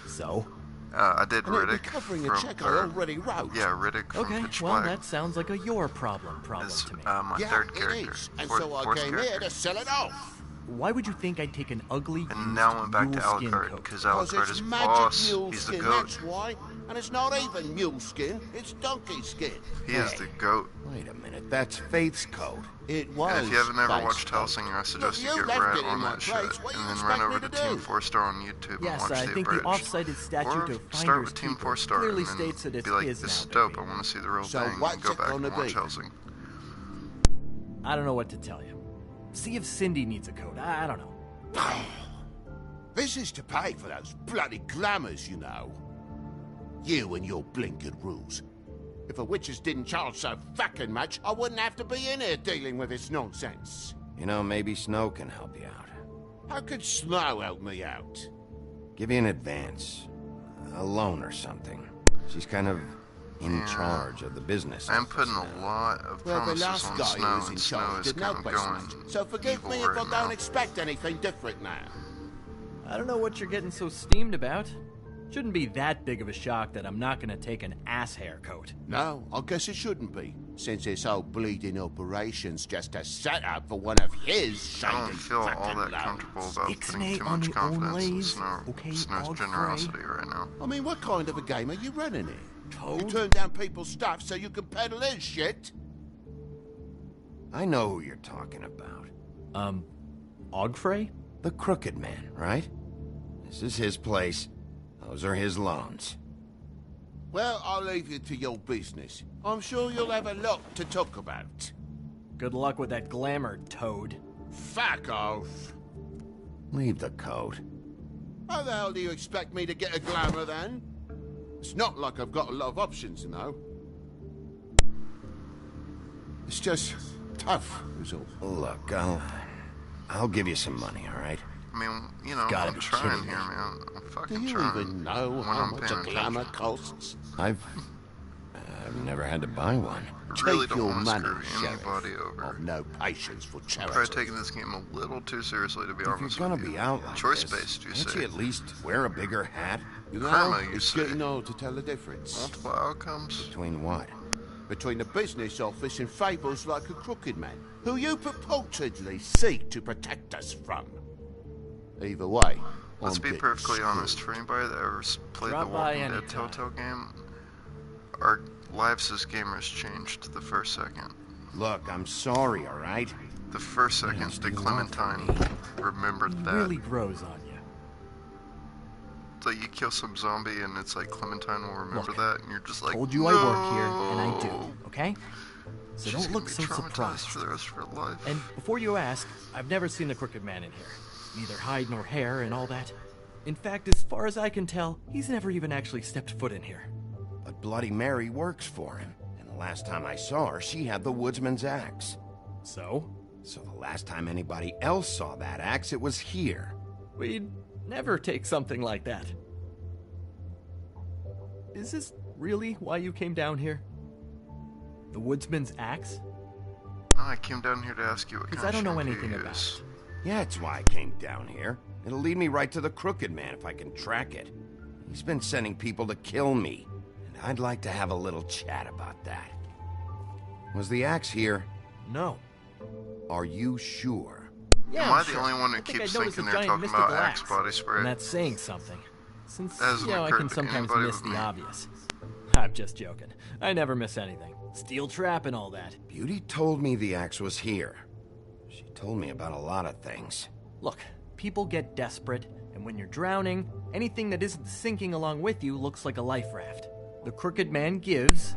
So? I did And it'll be Riddick covering a from... check I already wrote. Yeah, Riddick from Okay, Pitch well, Black. that sounds like a your problem It's to me. my Yeah, third it character. is. And Fourth, so I fourth came character. here to sell it off. Why would you think I'd take an ugly And now I went back to mule skin Alucard, coat? because Because Alucard it's is magic boss. mule He's the skin, goat. that's why. And it's not even mule skin, it's donkey skin. He is the goat. Wait a minute, that's Faith's code. It was. And if you haven't ever Faith's watched code. Hellsinger, I suggest Look, you you get left right it in on my that shit, place. What do you and then run expect over me to to Team do? 4-Star on YouTube Yes, and watch I the think the abridged. off-cited statute Or of start Finder's with Team Keeper 4-Star clearly and then states that it be like, is this is now, dope, baby. I want to see the real So thing, and what's go it back gonna and watch be? Helsing. I don't know what to tell you. See if Cindy needs a coat. I don't know. This is to pay for those bloody glamours, you know. You and your blinkered rules. If the witches didn't charge so fucking much, I wouldn't have to be in here dealing with this nonsense. You know, maybe Snow can help you out. How could Snow help me out? Give you an advance. A loan or something. She's kind of in charge of the business. I'm putting a lot of Well, the promises last on guy Snow, who was in and Snow charge is didn't kind help of us going much. So forgive evil me if I right now. don't expect anything different now. I don't know what you're getting so steamed about. Shouldn't be that big of a shock that I'm not gonna take an ass haircoat. No, I guess it shouldn't be, since this whole bleeding operation's just a setup for one of his I don't shady feel all fucking that loads. comfortable about Ixnay putting too on much the confidence in onlays, Snow's generosity right now. I mean, what kind of a game are you running here? Toad? You turn down people's stuff so you can peddle his shit? I know who you're talking about. Ogfrey? The Crooked Man, right? This is his place. Those are his loans. Well, I'll leave you to your business. I'm sure you'll have a lot to talk about. Good luck with that glamour, Toad. Fuck off. Leave the coat. How the hell do you expect me to get a glamour then? It's not like I've got a lot of options, you know. It's just tough, is all. Look, I'll give you some money, all right? I mean, you know, Gotta I'm be trying kidding here, me. man. I'm Do fucking you trying. even know When how I'm much a paying glamour attention. costs? I've never had to buy one. Really Take don't your want to money, screw Sheriff. anybody over. I've no patience for I've charity. probably taken this game a little too seriously, to be If honest you're gonna with you. be out like Choice-based, you this, can't say. you at least wear a bigger hat? You know, Karma, you it's say. getting old to tell the difference. Multiple outcomes? Between what? Between the business office and fables like a crooked man, who you purportedly seek to protect us from. Either way, Let's I'm be getting perfectly screwed. honest. For anybody that ever played Drop the by Walking Dead anytime. Telltale game, our lives as gamers changed the first second. Look, I'm sorry, all right? The first second that Clementine remembered that. Really grows on you. It's like you kill some zombie and it's like Clementine will remember that, and you're just like, Told you I work here, and I do, okay? So She's don't gonna look be so traumatized surprised. for the rest of her life. And before you ask, I've never seen the Crooked Man in here. Neither hide nor hair and all that. In fact, as far as I can tell, he's never even actually stepped foot in here. But Bloody Mary works for him. And the last time I saw her, she had the woodsman's axe. So? So the last time anybody else saw that axe, it was here. We'd never take something like that. Is this really why you came down here? The woodsman's axe? No, I came down here to ask you what Because kind I of don't know shampoo anything you about use. it. Yeah, that's why I came down here. It'll lead me right to the Crooked Man if I can track it. He's been sending people to kill me, and I'd like to have a little chat about that. Was the axe here? No. Are you sure? Yeah, Am I'm I the sure. only one who I think keeps I noticed thinking a they're giant talking about mystical Axe axe, body spray? And that's saying something. Since, Hasn't you know, I occurred can to sometimes anybody miss but the me. obvious. I'm just joking. I never miss anything. Steel trap and all that. Beauty told me the axe was here. She told me about a lot of things. Look, people get desperate, and when you're drowning, anything that isn't sinking along with you looks like a life raft. The Crooked Man gives,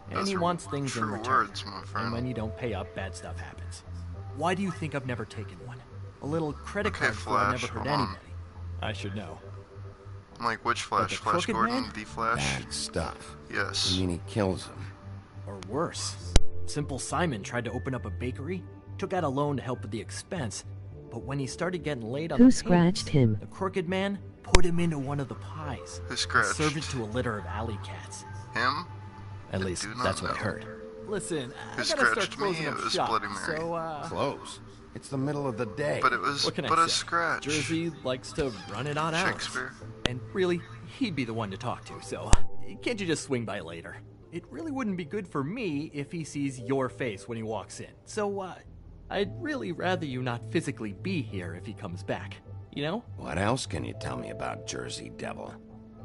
and Those he are wants things in true return. words, my friend. And when you don't pay up, bad stuff happens. Why do you think I've never taken one? A little credit Okay, card before I Flash, never hurt hold on. anybody. I should know. Like which But Flash? the Flash Crooked Gordon? Man? The Flash? Bad stuff. Yes. You mean he kills them? Or worse. Simple Simon tried to open up a bakery, took out a loan to help with the expense, but when he started getting laid on Who the scratched him? the Crooked Man put him into one of the pies. Who scratched? Served it to a litter of alley cats. Him? At least, do not that's what I know. heard. Listen, Who I gotta start scratched me? closing It up was shop, Bloody Mary. so, Close. It's the middle of the day. But it was what can but I a say? scratch. Jersey likes to run it on hours. Shakespeare. And really, he'd be the one to talk to, so can't you just swing by later? It really wouldn't be good for me if he sees your face when he walks in. So, I'd really rather you not physically be here if he comes back. You know? What else can you tell me about Jersey Devil?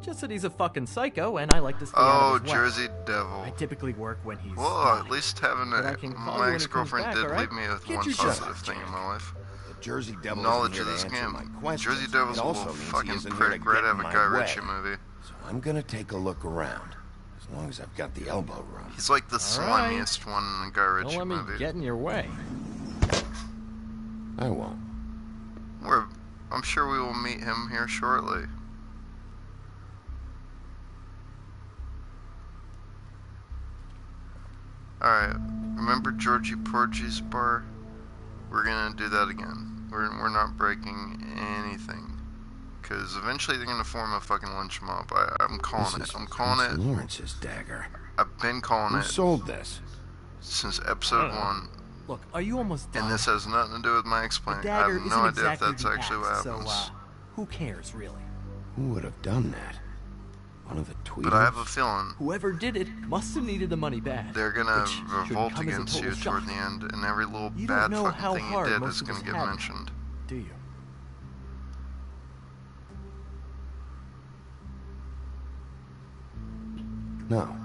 Just that he's a fucking psycho and I like to stay out Oh, of his way. Jersey Devil. I typically work when he's Well, gone. at least having But I a can call you my when he ex-girlfriend comes did back, all leave right? me with Get one your shut positive up, thing in my life. The Jersey Devil Knowledge isn't of here this to answer game. my questions. Jersey Devil's it a also little means he fucking isn't here prick to right get out in of a my Guy way. Ritchie movie. So I'm gonna take a look around, as long as I've got the elbow room. He's like the All right. slimiest one in the Guy Ritchie Don't let me movie. get in your way. I won't. I'm sure we will meet him here shortly. Alright, remember Georgie Porgy's bar? We're gonna do that again. We're not breaking anything. Because eventually they're gonna form a fucking lynch mob. I'm calling it. I'm calling it. Lawrence's dagger. I've been calling Who it sold this? since episode 1. Look, are you almost done? And this has nothing to do with my The explaining. I dagger have isn't no idea if exactly that's the actually what axe, happens. so, who cares, really? Who would have done that? One of the tweeters? But I have a feeling Whoever did it must have needed the money bad. they're gonna which shouldn't revolt come as a against total you shock. toward the end, and every little You bad don't know fucking how thing you hard did most is of gonna us get had it, mentioned. do you? No.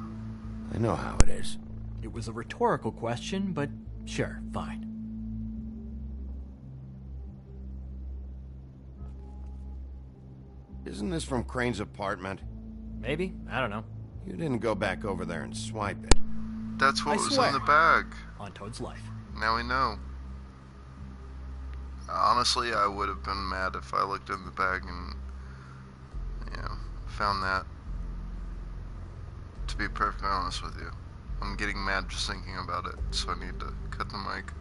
I know how it is. It was a rhetorical question, but sure, fine. Isn't this from Crane's apartment? Maybe. I don't know. You didn't go back over there and swipe it. That's what I was swear. in the bag. On Toad's life. Now we know. Honestly, I would have been mad if I looked in the bag and, found that. To be perfectly honest with you. I'm getting mad just thinking about it, so I need to cut the mic.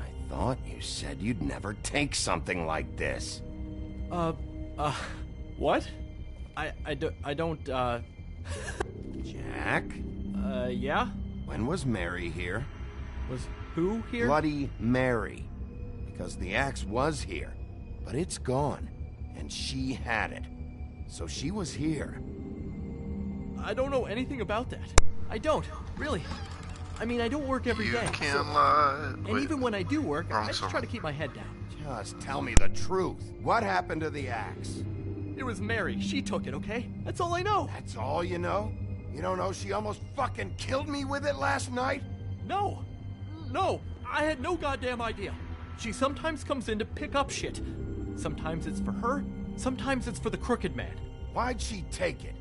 I thought you said you'd never take something like this. What? I don't, Jack? Yeah? When was Mary here? Was who here? Bloody Mary. Because the axe was here, but it's gone, and she had it. So she was here. I don't know anything about that. I don't, really. I mean, I don't work every day. You can't lie. And even when I do work, I just song. try to keep my head down. Just tell me the truth. What happened to the axe? It was Mary. She took it, okay? That's all I know. That's all you know? You don't know she almost fucking killed me with it last night? No. No. I had no goddamn idea. She sometimes comes in to pick up shit. Sometimes it's for her. Sometimes it's for the Crooked Man. Why'd she take it?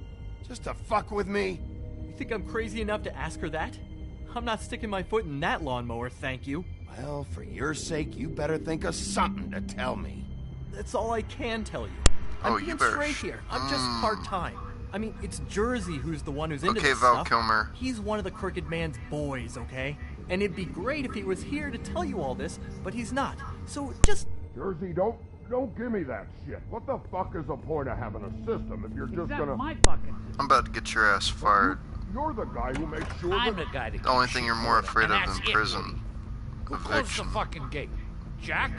Just to fuck with me? You think I'm crazy enough to ask her that? I'm not sticking my foot in that lawnmower, thank you. Well, for your sake, you better think of something to tell me. That's all I can tell you. I'm being straight here. I'm just part-time. I mean, it's Jersey who's the one who's into this Val stuff. Kilmer. He's one of the Crooked Man's boys, okay? And it'd be great if he was here to tell you all this, but he's not. So just... Jersey, don't give me that shit. What the fuck is the point of having a system if you're just gonna... my fucking system. I'm about to get your ass fired. You're the guy who makes sure I'm the guy that The only thing you're more afraid of than it, prison. Who closed the fucking gate? Jack?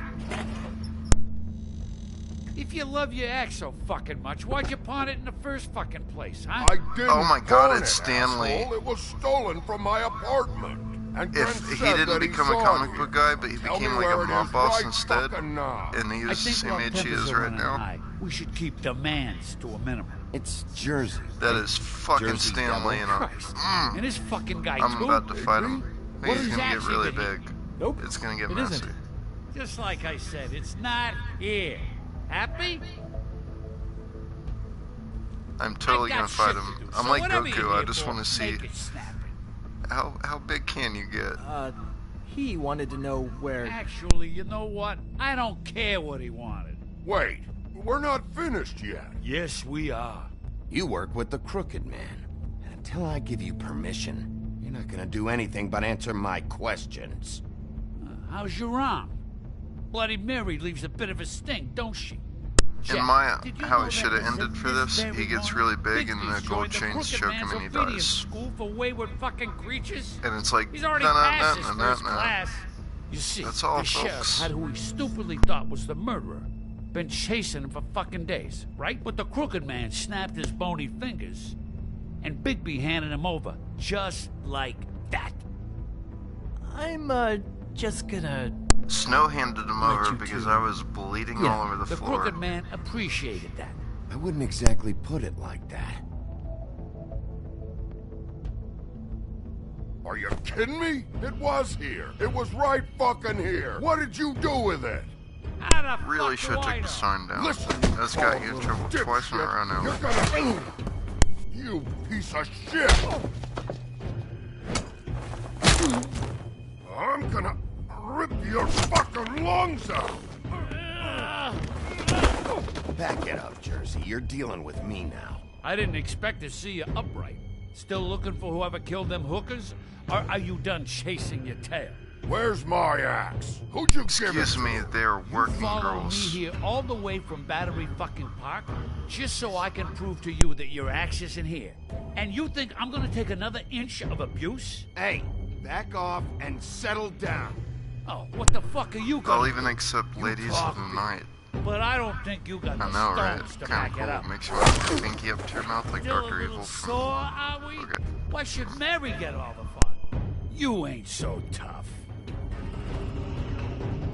If you love your ex so fucking much, why'd you pawn it in the first fucking place, huh? I didn't Oh my God, pawn it's it, Stanley. asshole. It was stolen from my apartment. And If Brent he said didn't that become a saw comic it book here. guy, but he Tell became me like a where it mob is boss right instead, fucking now. and he I uses the think same while age he tempers is are right running now. high, we should keep demands to a minimum. It's Jersey. That is fucking Jersey Stanley, Devil. and Christ. I'm, And this fucking guy, I'm too? about to fight him. I What think he's is gonna get actually really the- big. Nope. It's gonna get It messy. isn't. Just like I said, it's not here. Happy? I'm totally I got gonna fight shit him. to do, I'm so like whatever you're Goku. I here just for, want to see make it snappy. how big can you get. He wanted to know where... Actually, you know what? I don't care what he wanted. Wait, we're not finished yet. Yes, we are. You work with the Crooked Man. And until I give you permission, you're not gonna do anything but answer my questions. How's your arm? Bloody Mary leaves a bit of a stink, don't she? In Jack, my did you how know it should have that ended for this this, very he gets morning, really big and the Bigby's gold joined the chains Crooked choke him Man's and he obedience dies. School for wayward fucking creatures? And it's like, He's already nah, nah, passed nah, his nah, first nah. class. You see, That's all, the sheriff folks. had who he stupidly thought was the murderer. Been chasing him for fucking days, right? But the Crooked Man snapped his bony fingers, and Bigby handed him over, just like that. I'm, just gonna... Snow handed him Let over you because two. I was bleeding all over the floor. Crooked Man appreciated that. I wouldn't exactly put it like that. Are you kidding me? It was here. It was right fucking here. What did you do with it? How the Really fuck should do I take know? the sign down. Listen, That's got you in trouble twice in a row now. You're gonna... You piece of shit! I'm gonna rip your fucking lungs out! Back it up, Jersey. You're dealing with me now. I didn't expect to see you upright. Still looking for whoever killed them hookers? Or are you done chasing your tail? Where's my axe? Who'd you give it Excuse to? me, they're working Follow girls. me here all the way from Battery fucking Park just so I can prove to you that your axe isn't here. And you think I'm gonna take another inch of abuse? Hey, back off and settle down. Oh, what the fuck are you gonna I'll even accept Ladies of the Night. But I don't think you got I the know, right? stones to Kinda back it up. cool. Makes you want to put your pinky up to your mouth like Still a Dr. little Evil sore, from... are we? Okay. Why should Mary get all the fun? You ain't so tough.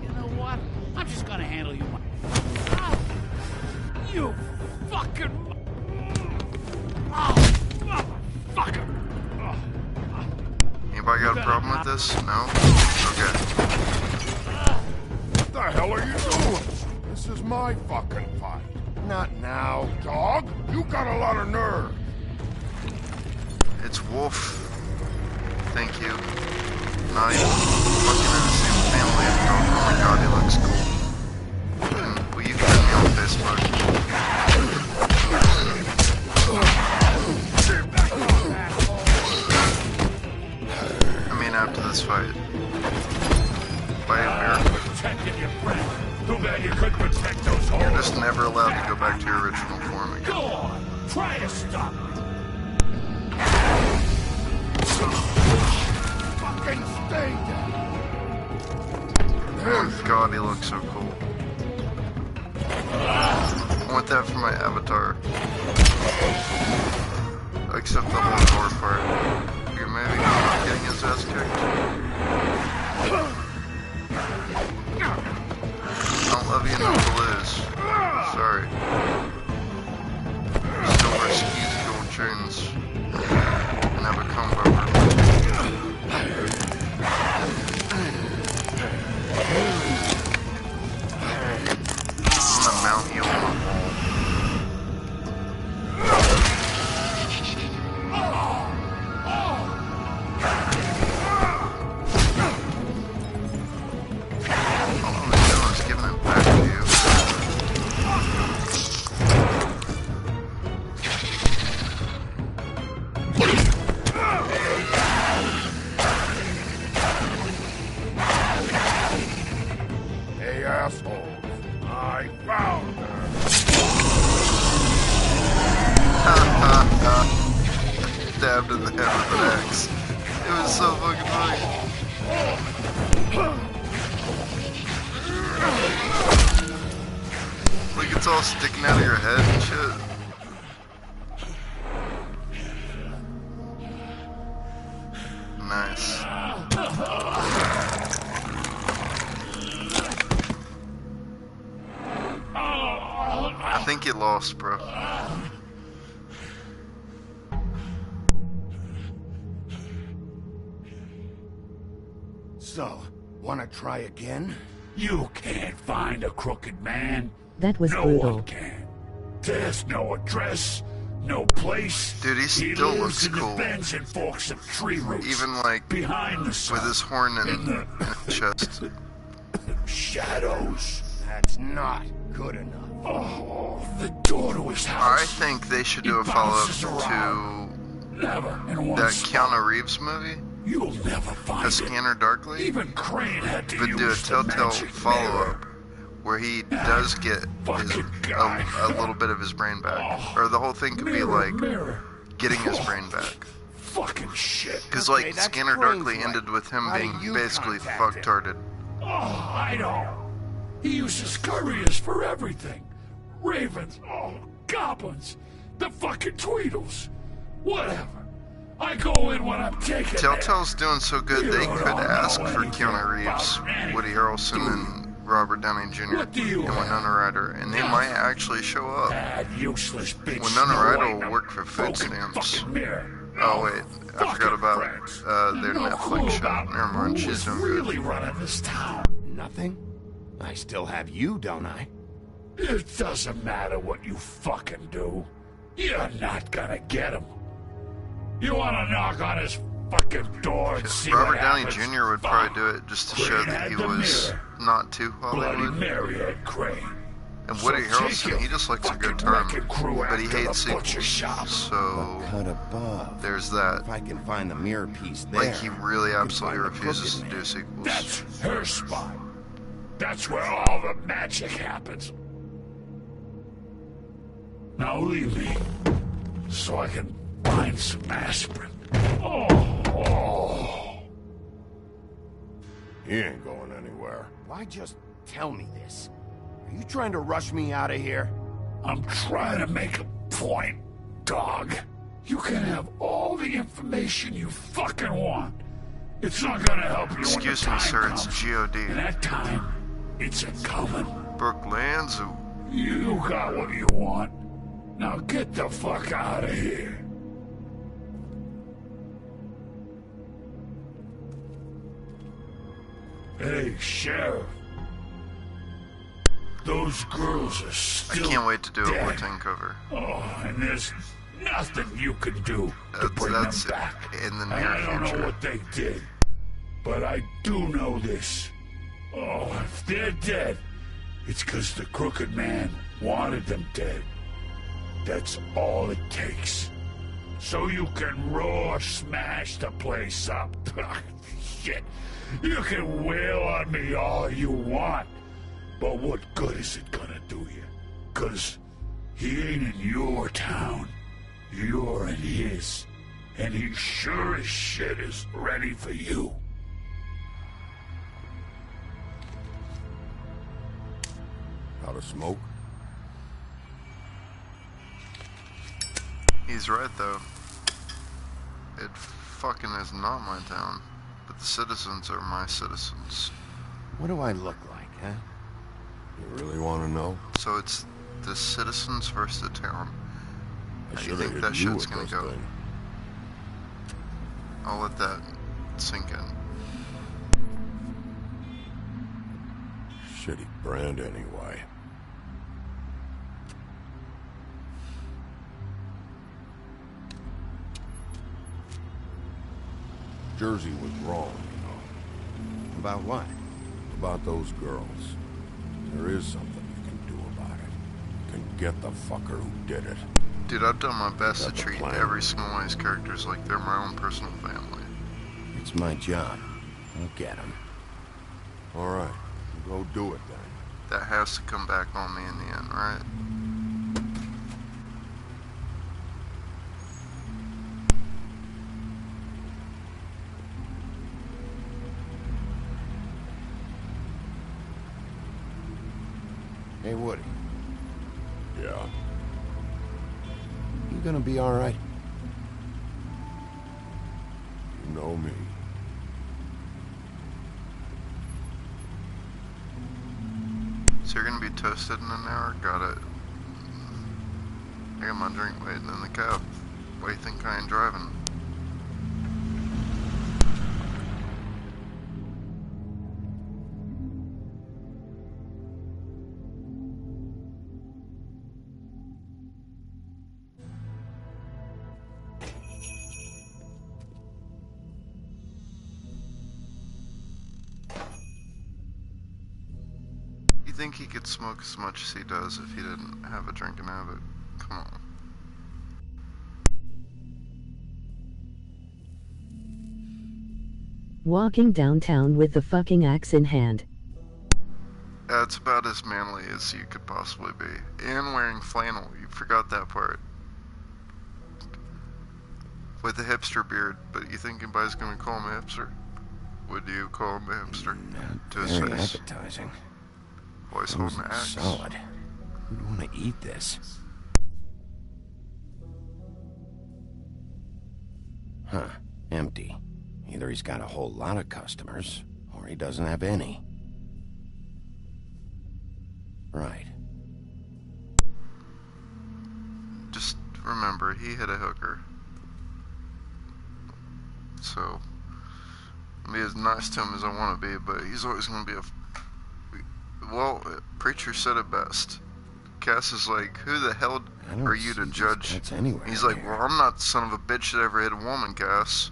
You know what? I'm just gonna handle you. You fucking... Oh, motherfucker! Anybody got a problem with this? No? Okay. What the hell are you doing? This is my fucking fight. Not now, dog. You got a lot of nerve. It's Wolf. Thank you. Not even fucking in the same family as Dog. Oh my god, he looks cool. Will you get me on Facebook? I mean, after this fight. By a miracle. Protected your friend. Too bad you couldn't protect those hoes. You're just never allowed to go back to your original form again. Go on. Try to stop me. Fucking stay down. Oh my god, he looks so cool. I want that for my avatar. Except the whole door part. You're maybe not getting his ass kicked. I don't love you enough to lose. Sorry. Still wear skis, gold chains, and have a combo over. I'm gonna mount you on the wall. Hey, assholes. I found her. Stabbed in the head with an axe. It was so fucking funny. Like it's all sticking out of your head and shit. Nice. I think you lost, bro. So, wanna try again? You can't find a crooked man. That was no brutal. one can. There's no address, no place. Dude, he still lives looks in cool. the bends and forks of tree roots. Even like behind the sun, with his horn in his chest. shadows. That's not good enough. Oh, the door to his house. I think they should do a follow-up to Never in one that spot. Keanu Reeves movie. You'll never find A Scanner Darkly. Even Crane had to But do a use the Telltale magic follow-up where he does get a little bit of his brain back, or the whole thing could be like getting his brain back. Fucking shit. Because Okay, like that's Scanner Crane's Darkly right. ended with him How do being you basically contact him? fucktarded. Oh, I know. He uses couriers for everything. Ravens, goblins, the fucking Tweedles, whatever. I go in when I'm taking Telltale's doing so good they could ask for Keanu Reeves, Woody Harrelson, and Robert Downey Jr. and Winona Ryder, and they might actually show up. Useless bitch. Winona Ryder will work for food stamps. Oh wait, I forgot about their Netflix show. Never mind, she's doing really good. running this town. Nothing? I still have you, don't I? It doesn't matter what you fucking do. You're not gonna get him. You wanna knock on his fucking door and see Robert what Downey happens? Jr. would probably do it just to show that he was not too Bloody Hollywood. Mary had Crane. And Woody So take Harrelson, your he just likes a good fucking time, crew but he after hates the butcher sequels. shop. So Cut above. there's that. If I can find the mirror piece there. Like he really I can absolutely find the refuses to crooked do man. sequels. That's her spot. That's where all the magic happens. Now leave me, so I can find some aspirin. Oh. He ain't going anywhere. Why just tell me this? Are you trying to rush me out of here? I'm trying to make a point, dog. You can have all the information you fucking want. It's not gonna help you when the Excuse me, time sir, comes. it's G.O.D. And that time, it's a coming. Brooke Lanzu. You got what you want. Now get the fuck out of here. Hey, Sheriff. Those girls are still I can't wait to do a dead. Wu-Tang cover. Oh, and there's nothing you can do to bring That's them back. in the And near I don't future. know what they did, but I do know this. Oh, if they're dead, it's because the Crooked Man wanted them dead. That's all it takes. So you can raw smash the place up. Shit. You can wail on me all you want. But what good is it gonna do you? 'Cause he ain't in your town. You're in his. And he sure as shit is ready for you. Out of smoke? He's right, though. It fucking is not my town. But the citizens are my citizens. What do I look like, huh? You really want to know? So it's the citizens versus the town. I How do you should think have that hit you shit's with gonna this go? thing. I'll let that sink in. Shitty brand anyway. Jersey was wrong, you know. About what? About those girls. There is something you can do about it. You can get the fucker who did it. Dude, I've done my best to That's the treat plan. every single one of these characters like they're my own personal family. It's my job. I'll get him. All right, go do it then. That has to come back on me in the end, right? Hey, Woody. Yeah. You gonna be all right? You know me. So you're gonna be toasted in an hour? Got it. I got my drink waiting in the cab. Why do you think I ain't driving? You think he could smoke as much as he does if he didn't have a drinking habit? Come on. Walking downtown with the fucking axe in hand. That's about as manly as you could possibly be. And wearing flannel, you forgot that part. With a hipster beard, but you think anybody's gonna call him a hipster? Would you call him a hipster? To his Very face. appetizing. Boy's holding an axe. Solid. Who'd want to eat this? Huh. Empty. Either he's got a whole lot of customers, or he doesn't have any. Right. Just remember, he hit a hooker. So, I'll be as nice to him as I want to be, but he's always going to be a... Well, Preacher said it best. Cass is like, who the hell are you to judge? That's anywhere. He's like, well, I'm not the son of a bitch that ever hit a woman, Cass.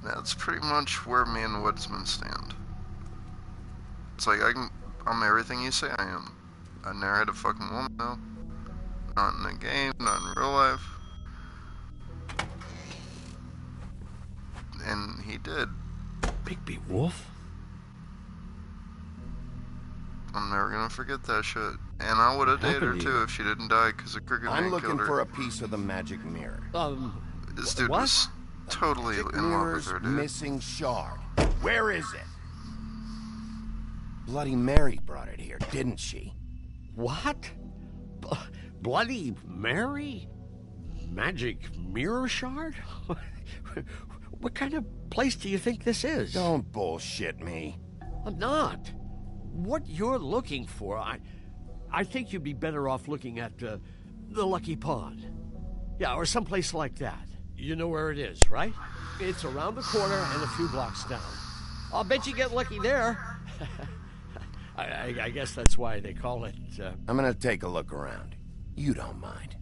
That's pretty much where me and the Woodsman stand. It's like, I'm everything you say I am. I never had a fucking woman, though. Not in the game, not in real life. And he did. Bigby Wolf? I'm never gonna forget that shit. And I would have dated her happened to too you? if she didn't die because the Crooked I'm Man looking killed her. for a piece of the magic mirror. This dude what? was totally in love with Mirror's her, dude. missing shard. Where is it? Bloody Mary brought it here, didn't she? What? Bloody Mary? Magic mirror shard? What kind of place do you think this is? Don't bullshit me. I'm not. What you're looking for, I think you'd be better off looking at the Lucky Pond. Yeah, or someplace like that. You know where it is, right? It's around the corner and a few blocks down. I'll bet you get lucky there. I guess that's why they call it... I'm gonna take a look around. You don't mind.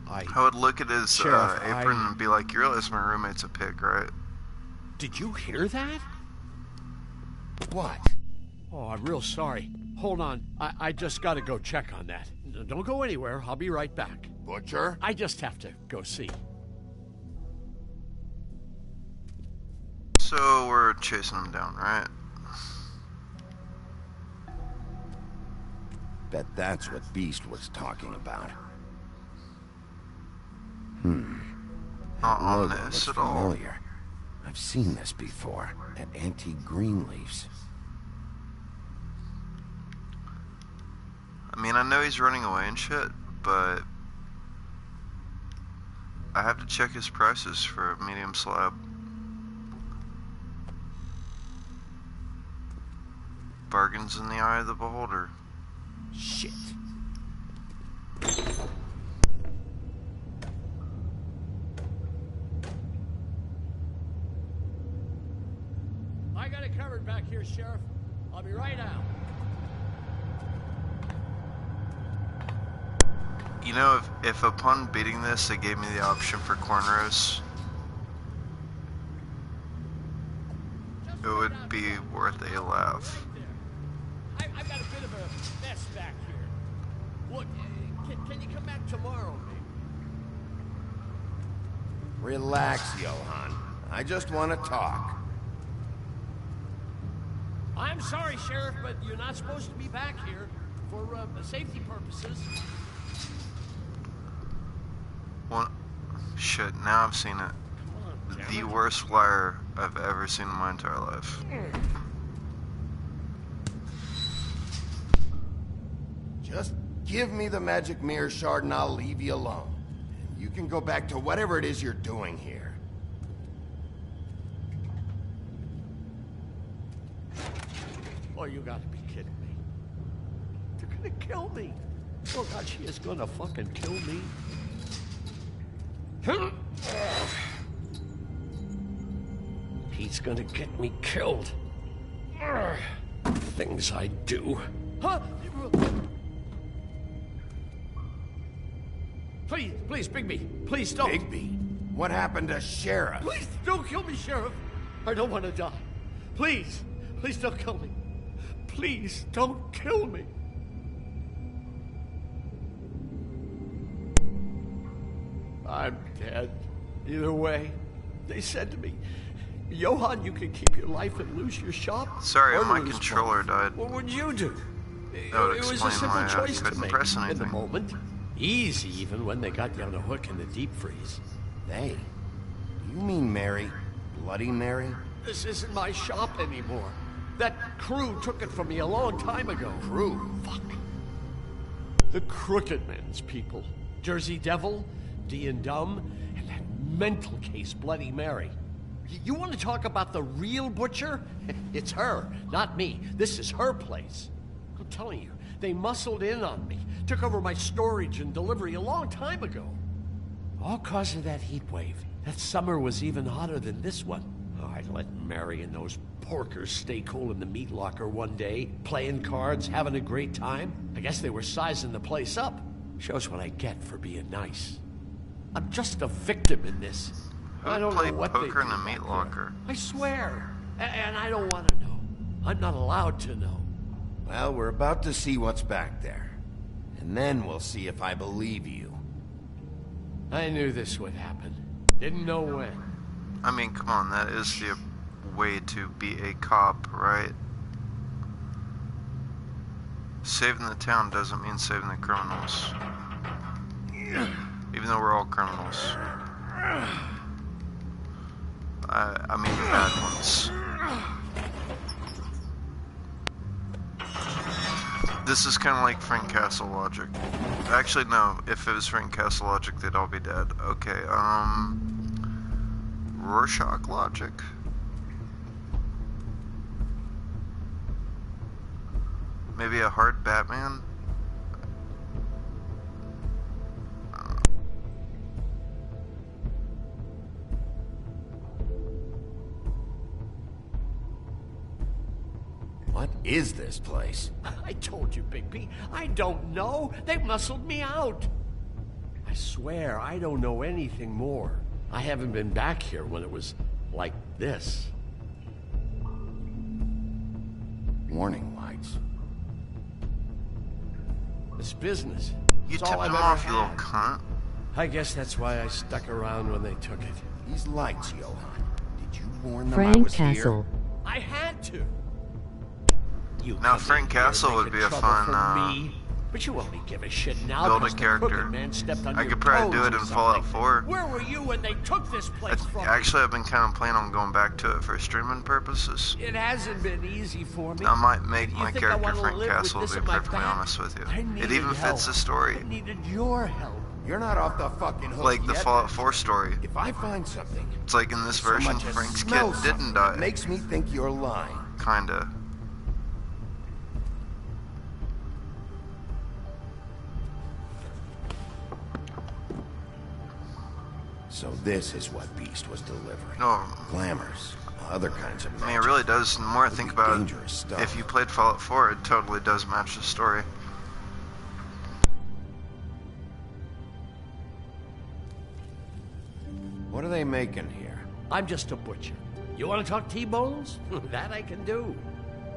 I would look at his apron and be like, you realize my roommate's a pig, right? Did you hear that? What? Oh, I'm real sorry. Hold on. I just gotta go check on that. Don't go anywhere. I'll be right back. Butcher? I just have to go see. So we're chasing him down, right? Bet that's what Beast was talking about. Not Logo ominous looks at all. familiar. I've seen this before at Antique Greenleaf's. I mean, I know he's running away and shit, but I have to check his prices for a medium slab. Bargains in the eye of the beholder. Shit. I got it covered back here, Sheriff. I'll be right out. You know, if upon beating this, they gave me the option for cornrows, it would be worth a laugh. I've got a bit of a mess back here. Look, can you come back tomorrow, maybe? Relax, Johan. I just want to talk. I'm sorry, Sheriff, but you're not supposed to be back here for safety purposes. Well, shit, now I've seen it. The worst flyer I've ever seen in my entire life. Just give me the magic mirror shard and I'll leave you alone. And you can go back to whatever it is you're doing here. Oh, you gotta be kidding me. They're gonna kill me. Oh, God, she is gonna fucking kill me. He's gonna get me killed. Things I do. Huh? Please, Bigby. Please don't. Bigby? What happened to Sheriff? Please don't kill me, Sheriff. I don't want to die. Please don't kill me. Please don't kill me. I'm dead. Either way, they said to me, Johan, you can keep your life and lose your shop. Sorry, or my lose controller both. died. What would you do? That would It was a explain simple why I choice to couldn't make press in the anything. moment. Easy, even when they got you on a hook in the deep freeze. They? You mean Mary? Bloody Mary? This isn't my shop anymore. That crew took it from me a long time ago. Crew? Fuck. The Crooked Men's people. Jersey Devil, D and Dumb, and that mental case, Bloody Mary. You want to talk about the real butcher? It's her, not me. This is her place. I'm telling you, they muscled in on me, took over my storage and delivery a long time ago. All cause of that heat wave. That summer was even hotter than this one. Oh, I let Mary and those porkers stay cool in the meat locker one day, playing cards, having a great time. I guess they were sizing the place up. Shows what I get for being nice. I'm just a victim in this. I don't know what they poker in do a meat back locker. there. I swear. And I don't want to know. I'm not allowed to know. Well, we're about to see what's back there. And then we'll see if I believe you. I knew this would happen. Didn't know when. I mean, come on, that is the way to be a cop, right? Saving the town doesn't mean saving the criminals. Even though we're all criminals. I mean the bad ones. This is kind of like Frank Castle logic. Actually, no. If it was Frank Castle logic, they'd all be dead. Okay, Rorschach logic? Maybe a hard Batman? What is this place? I told you, Bigby. I don't know. They muscled me out. I swear, I don't know anything more. I haven't been back here when it was like this. Warning lights. It's business. You It's tipped all I've him ever off, you had. little cunt. I guess that's why I stuck around when they took it. These lights, Johann. Did you warn them I Frank was Castle. here? I had to. You Now, come Frank in here Castle would making be a trouble fun, for me. But you only give a shit now build a because the character. Crooked Man stepped on I your could probably do toes it or in Fallout something. 4. Where were you when they took this place from me? Actually, I've been kind of planning on going back to it for streaming purposes. It hasn't been easy for me. I might make You my think I character wanna Frank live Castle, with to this be at my perfectly back? honest with you. I It needed even help. fits the story. I needed your help. You're not off the fucking hook Like the yet. Fallout 4 story. If I find something, It's like in this so version, much as Frank's kid smell didn't something, die. it makes me think you're lying. Kinda. So this is what Beast was delivering. No. Glamours, other kinds of I mean, it magic. really does. The more I think about it, dangerous stuff. if you played Fallout 4, it totally does match the story. What are they making here? I'm just a butcher. You want to talk T-bones? That I can do.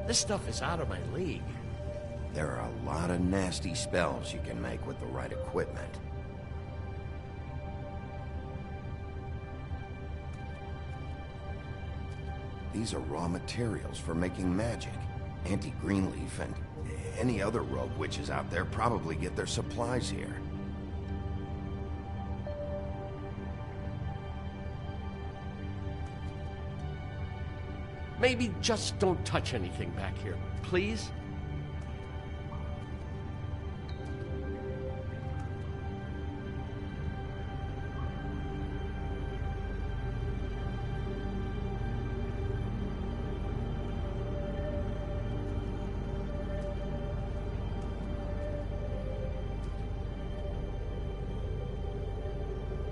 This stuff is out of my league. There are a lot of nasty spells you can make with the right equipment. These are raw materials for making magic. Auntie Greenleaf and any other rogue witches out there probably get their supplies here. Maybe just don't touch anything back here, please?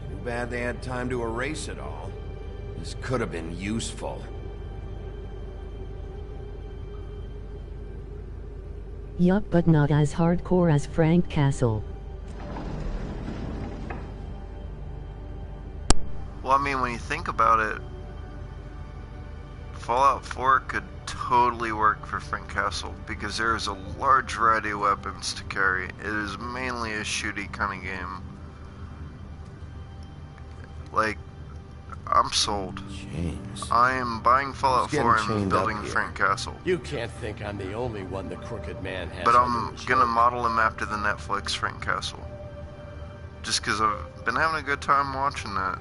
Too bad they had time to erase it all. This could have been useful. Yup, but not as hardcore as Frank Castle. Well, I mean, when you think about it, Fallout 4 could totally work for Frank Castle because there is a large variety of weapons to carry. It is mainly a shooty kind of game. Like, I'm sold. James. I am buying Fallout Who's getting 4 and chained up building here? Frank Castle. You can't think I'm the only one the Crooked Man has. But under I'm his gonna yoke. model him after the Netflix Frank Castle. Just because I've been having a good time watching that.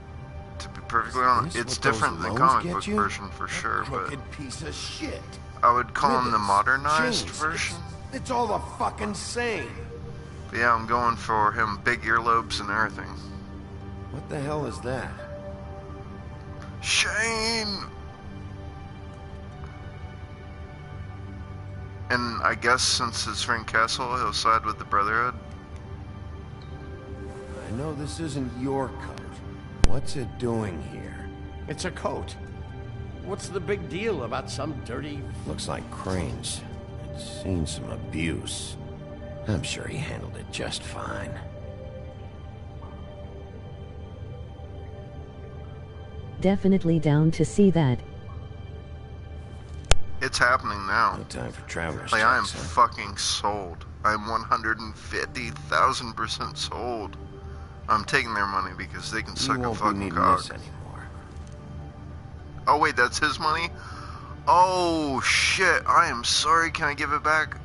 To be perfectly honest, this it's what those different than loans comic get book you? version for sure, but Crooked piece of shit. I would call him the Ribbons, modernized chains, version. It's all the fucking same. But yeah, I'm going for him, big earlobes and everything. What the hell is that? Shane! And I guess since it's Frank Castle, he'll side with the Brotherhood. I know this isn't your coat. What's it doing here? It's a coat. What's the big deal about some dirty... Looks like Crane's. It's seen some abuse. I'm sure he handled it just fine. Definitely down to see that. It's happening now. No time for travelers. Like, I am checks, huh? fucking sold. I'm 150,000% sold. I'm taking their money because they can suck You a won't be fucking needing cock. this anymore. Oh wait, that's his money? Oh shit, I am sorry, can I give it back?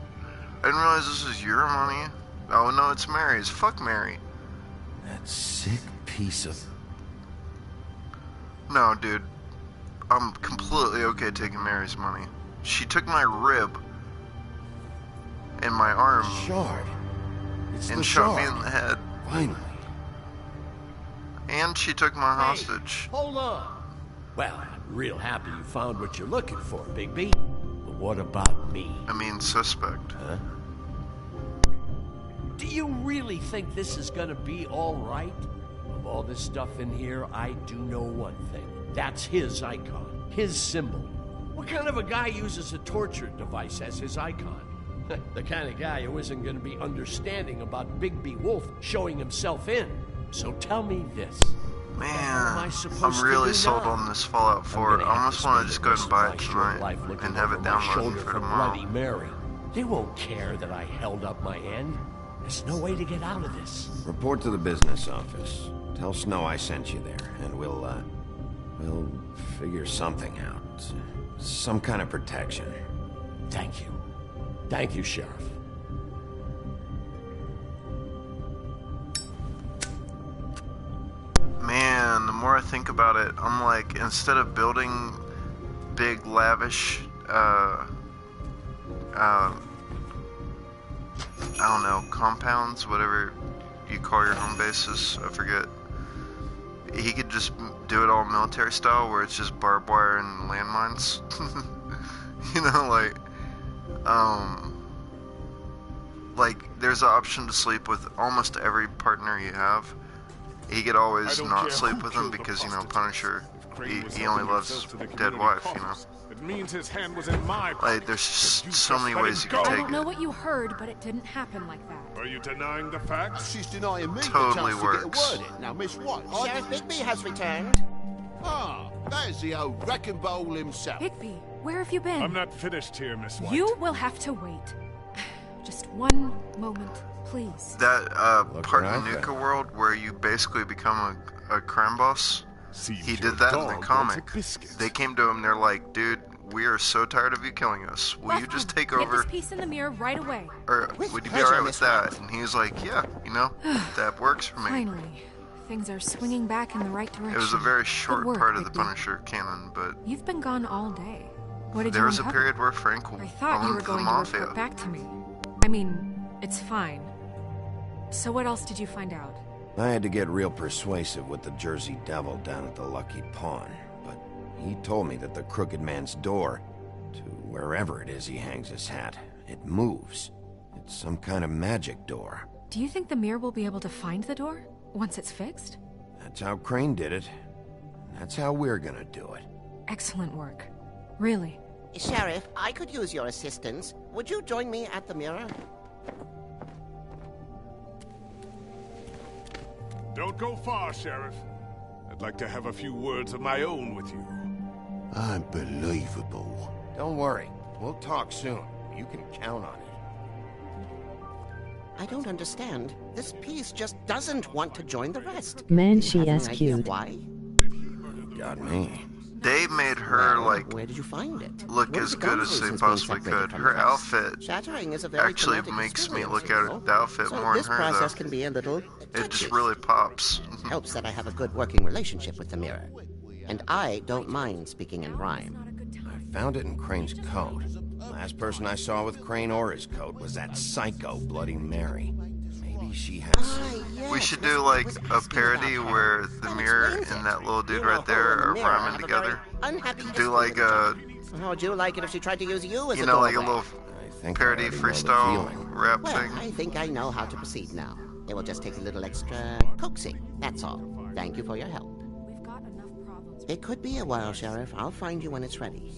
I didn't realize this was your money. Oh no, it's Mary's. Fuck Mary. That sick piece of... No, dude. I'm completely okay taking Mary's money. She took my rib. in my arm Shard. It's and the shot me Shard. in the head. Finally. And she took my hostage. Hold on. Well, I'm real happy you found what you're looking for, Bigby. But what about me? I mean, suspect. Huh? Do you really think this is gonna be all right? Of all this stuff in here, I do know one thing. That's his icon, his symbol. What kind of a guy uses a torture device as his icon? The kind of guy who isn't gonna be understanding about Bigby Wolf showing himself in. So tell me this. Man, I'm really sold on this Fallout 4. I almost want to just go and buy it tonight and have it downloaded for tomorrow. Bloody Mary. They won't care that I held up my end. There's no way to get out of this. Report to the business office. Tell Snow I sent you there, and we'll figure something out. Some kind of protection. Thank you. Thank you, Sheriff. Man, the more I think about it, I'm like, instead of building big, lavish, I don't know, compounds, whatever you call your home bases, I forget. He could just do it all military style, where it's just barbed wire and landmines. You know, like there's an option to sleep with almost every partner you have. He could always not sleep with them because, you know, Punisher, he only loves dead wife, you know. It means his hand was in my Like, there's just so many ways you can I take don't know it. what you heard, but it didn't happen like that. Are you denying the facts? She's denying me Totally the chance to get works. a word in. Now, Miss White. Sheriff Bigby has returned. Ah, there's the old wrecking bowl himself. Bigby, where have you been? I'm not finished here, Miss White. You will have to wait. Just one moment, please. That part in Nuka World where you basically become a crime boss, he did that in the comic. They came to him, they're like, dude, we are so tired of you killing us. Will you just take Get over? this piece in the mirror right away. Or would you be alright with that? And he was like, yeah, you know, that works for me. Finally, things are swinging back in the right direction. It was a very short Good work, part of the Bigby. Punisher canon, but You've been gone all day. What did there you was a uncover? period where Frank I thought you were owned the going to Mafia. report back to me. I mean, it's fine. So what else did you find out? I had to get real persuasive with the Jersey Devil down at the Lucky Pawn, but he told me that the Crooked Man's door, to wherever it is he hangs his hat, it moves. It's some kind of magic door. Do you think the mirror will be able to find the door once it's fixed? That's how Crane did it. That's how we're gonna do it. Excellent work. Really. Sheriff, I could use your assistance. Would you join me at the mirror? Don't go far, Sheriff. I'd like to have a few words of my own with you. Unbelievable. Don't worry. We'll talk soon. You can count on it. I don't understand. This piece just doesn't want to join the rest. Man, Do you she have an is idea cute. Why? Got me. They made her, like, Where did you find it? look Where as did it good go as through they since being possibly separated could. from Her the rest? outfit Shattering is a very actually traumatic makes me experience, look you at know. the outfit So more in this her, process though. can be a little It just really pops. Helps that I have a good working relationship with the mirror. And I don't mind speaking in rhyme. I found it in Crane's coat. Last person I saw with Crane or his coat was that psycho Bloody Mary. Maybe she has... We should do, like, a parody where the mirror and that little dude right there are rhyming together. Do, like, a... How would you like it if she tried to use you as You a know, like a doorway? little parody freestyle rap Well, thing. I think I know how to proceed now. It will just take a little extra coaxing, that's all. Thank you for your help. It could be a while, Sheriff. I'll find you when it's ready.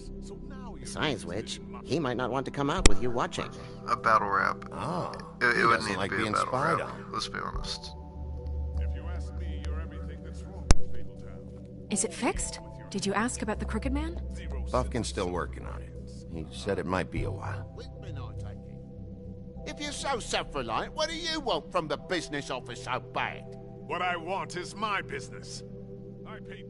Besides which, he might not want to come out with you watching. A battle rap. Oh. It he would doesn't need like to be a being battle spied rap. on. Let's be honest. Is it fixed? Did you ask about the Crooked Man? Buffkin's still working on it. He said it might be a while. If you're so self-reliant, what do you want from the business office so bad? What I want is my business.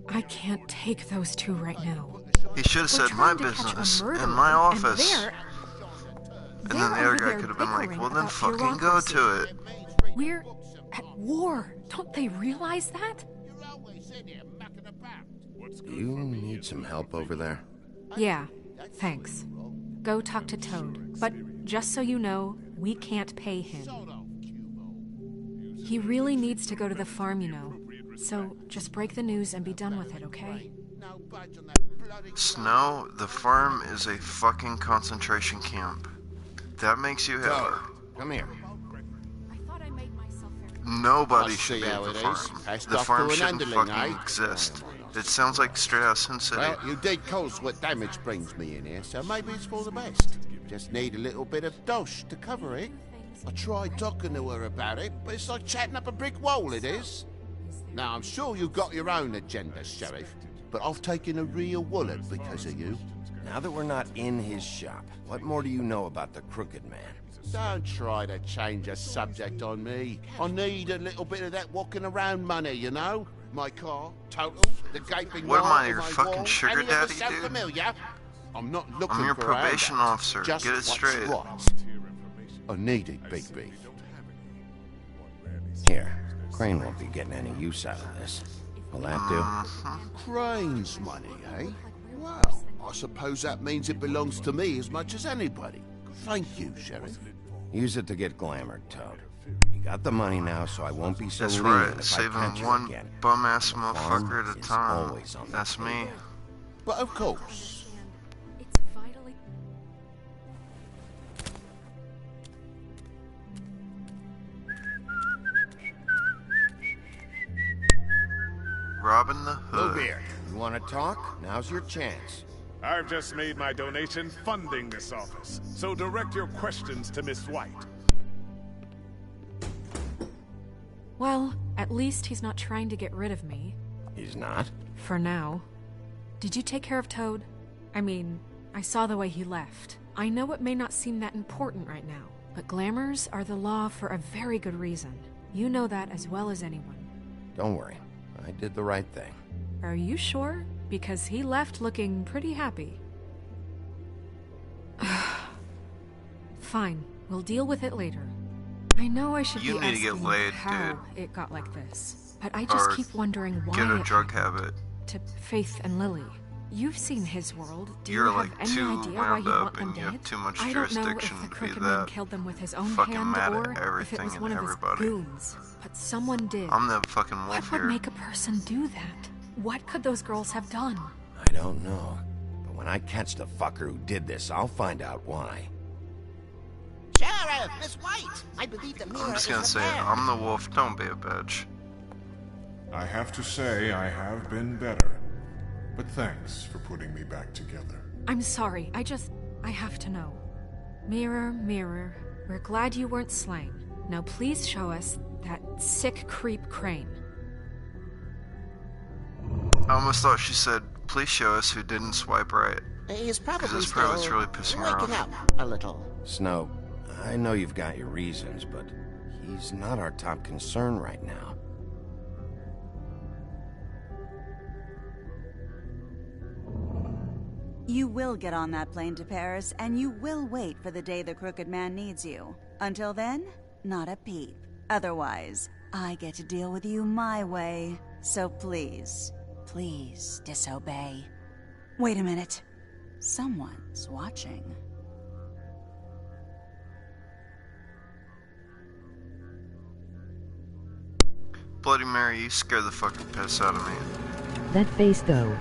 I can't take those two right now. He should have said my business in my office. And then the other guy could have been like, well then fucking go to it. We're at war. Don't they realize that? You need some help over there? Yeah, thanks. Go talk to Toad. But just so you know, We can't pay him. He really needs to go to the farm, you know. So just break the news and be done with it, okay? Snow, the farm is a fucking concentration camp. That makes you Hitler. Come here. Nobody I should see be at how the it farm. is. Passed The off farm to an shouldn't underling, fucking eh? exist. It sounds like straight out Sin City. Well, you did cause what damage brings me in here, so maybe it's for the best. Just need a little bit of dosh to cover it. I tried talking to her about it, but it's like chatting up a brick wall, it is. Now, I'm sure you've got your own agenda, Sheriff, but I've taken a real wallet because of you. Now that we're not in his shop, what more do you know about the Crooked Man? Don't try to change a subject on me. I need a little bit of that walking around money, you know? My car, total, the gaping What am I, mark your on my fucking wall. sugar Any of us daddy, sound dude? familiar? I'm not looking I'm your for probation handouts, officer. just Get it what's straight. right. I need it, Big Beef. Here, Crane won't be getting any use out of this. Will that do? Crane's money, eh? Well, I suppose that means it belongs to me as much as anybody. Thank you, Sheriff. Use it to get glamored, Toad. You got the money now, so I won't be so That's lenient right. if Saving I catch you one again. bum-ass The farm motherfucker at a is time. always on the That's me. table. But of course. Robin the Hood. Bluebeard, you want to talk? Now's your chance. I've just made my donation funding this office, so direct your questions to Miss White. Well, at least he's not trying to get rid of me. He's not? For now. Did you take care of Toad? I mean, I saw the way he left. I know it may not seem that important right now, but glamours are the law for a very good reason. You know that as well as anyone. Don't worry. I did the right thing. Are you sure? Because he left looking pretty happy. Fine, we'll deal with it later. I know I should You be need to get asking laid, how dude. it got like this, but I just Or keep wondering why Get a it drug happened. habit. To Faith and Lily. You've seen his world. Do You're you have like any too idea why wound he'd up want them and you have dead? too much I don't know jurisdiction if the to be Crooked Man that killed them with his own fucking hand mad at or if it everything was and one of everybody. his goons. But someone did. I'm the fucking wolf What would here. make a person do that? What could those girls have done? I don't know. But when I catch the fucker who did this, I'll find out why. Sheriff, Miss White! I believe the mirror I'm just is gonna say, repaired. I'm the wolf, don't be a bitch. I have to say I have been better. But thanks for putting me back together. I'm sorry, I have to know. Mirror, mirror, we're glad you weren't slain. Now please show us that sick creep Crane. I almost thought she said, please show us who didn't swipe right. He's probably Because this part was still really pissing her waking off. up a little. Snow, I know you've got your reasons, but he's not our top concern right now. You will get on that plane to Paris, and you will wait for the day the Crooked Man needs you. Until then, not a peep. Otherwise, I get to deal with you my way. So please, please disobey. Wait a minute. Someone's watching. Bloody Mary, you scared the fucking piss out of me. That face though.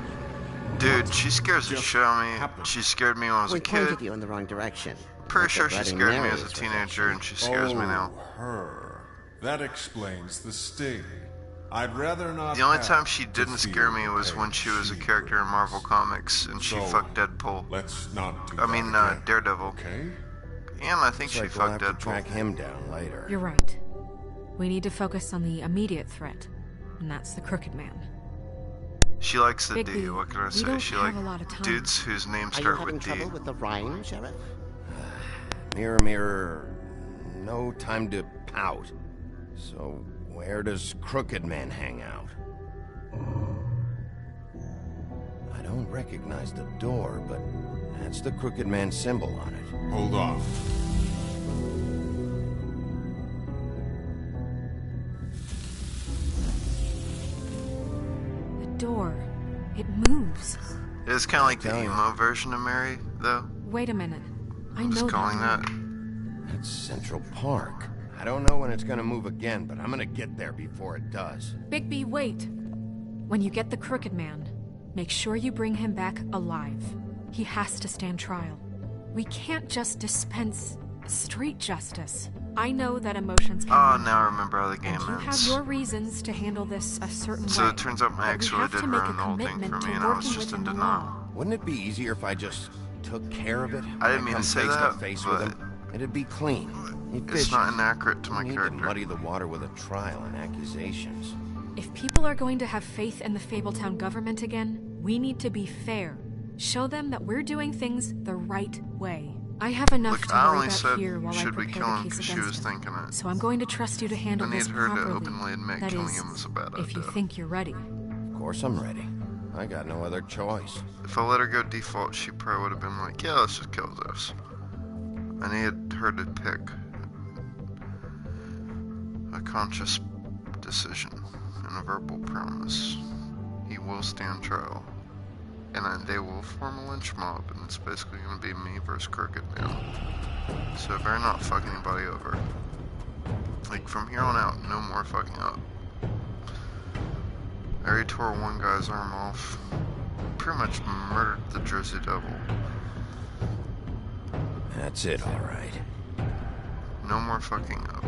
Dude, she scares the shit out of me. She scared me when I was We a kid. pointed you in the wrong direction. Pretty Not sure the she Bloody scared me as a Mary's teenager, and she scares me now. Her. That explains the sting. I'd rather not. The only have time she to didn't feel scare me the was pain when she was a she character in Marvel Comics, and she So, fucked Deadpool. Let's not do I mean, that again. Daredevil. Okay? And I think Looks she like we'll fucked have to Deadpool. track him down later. You're right. We need to focus on the immediate threat, and that's the Crooked Man. She likes the Big D, B, what can I we say? don't She have like a lot of time. dudes whose names Are you start having with D. trouble with the rhyme, Sheriff? Mirror, mirror, no time to pout. So, where does Crooked Man hang out? I don't recognize the door, but that's the Crooked Man symbol on it. Hold on. The door. It moves. It's kind of like the emo version of Mary, though. Wait a minute. I I'm know just calling that. That's Central Park. I don't know when it's gonna move again, but I'm gonna get there before it does. Bigby, wait. When you get the Crooked Man, make sure you bring him back alive. He has to stand trial. We can't just dispense street justice. I know that emotions can... Oh, now I remember how the game You have ends. your reasons to handle this a certain way. So it turns out my ex really did ruin the whole thing for me, and I was just in denial. Wouldn't it be easier if I just took care of it? I didn't mean to say face that, to face but with him? It'd be clean. It's not inaccurate to my character. To muddy the water with a trial and accusations. If people are going to have faith in the Fabletown government again, we need to be fair. Show them that we're doing things the right way. I have enough Look, to I worry only about said, here while I should we prepare kill the him case because she against was him. thinking it. So I'm going to trust you to handle I this need her properly. to openly admit That killing is, him was a bad if you idea. think you're ready. Of course I'm ready. I got no other choice. If I let her go default, she probably would have been like, yeah, let's just kill this. I needed her to pick a conscious decision and a verbal promise. He will stand trial. And then they will form a lynch mob, and it's basically going to be me versus Crooked Man. So I better not fuck anybody over. Like, from here on out, no more fucking up. I already tore one guy's arm off. Pretty much murdered the Jersey Devil. That's it, alright. No more fucking up.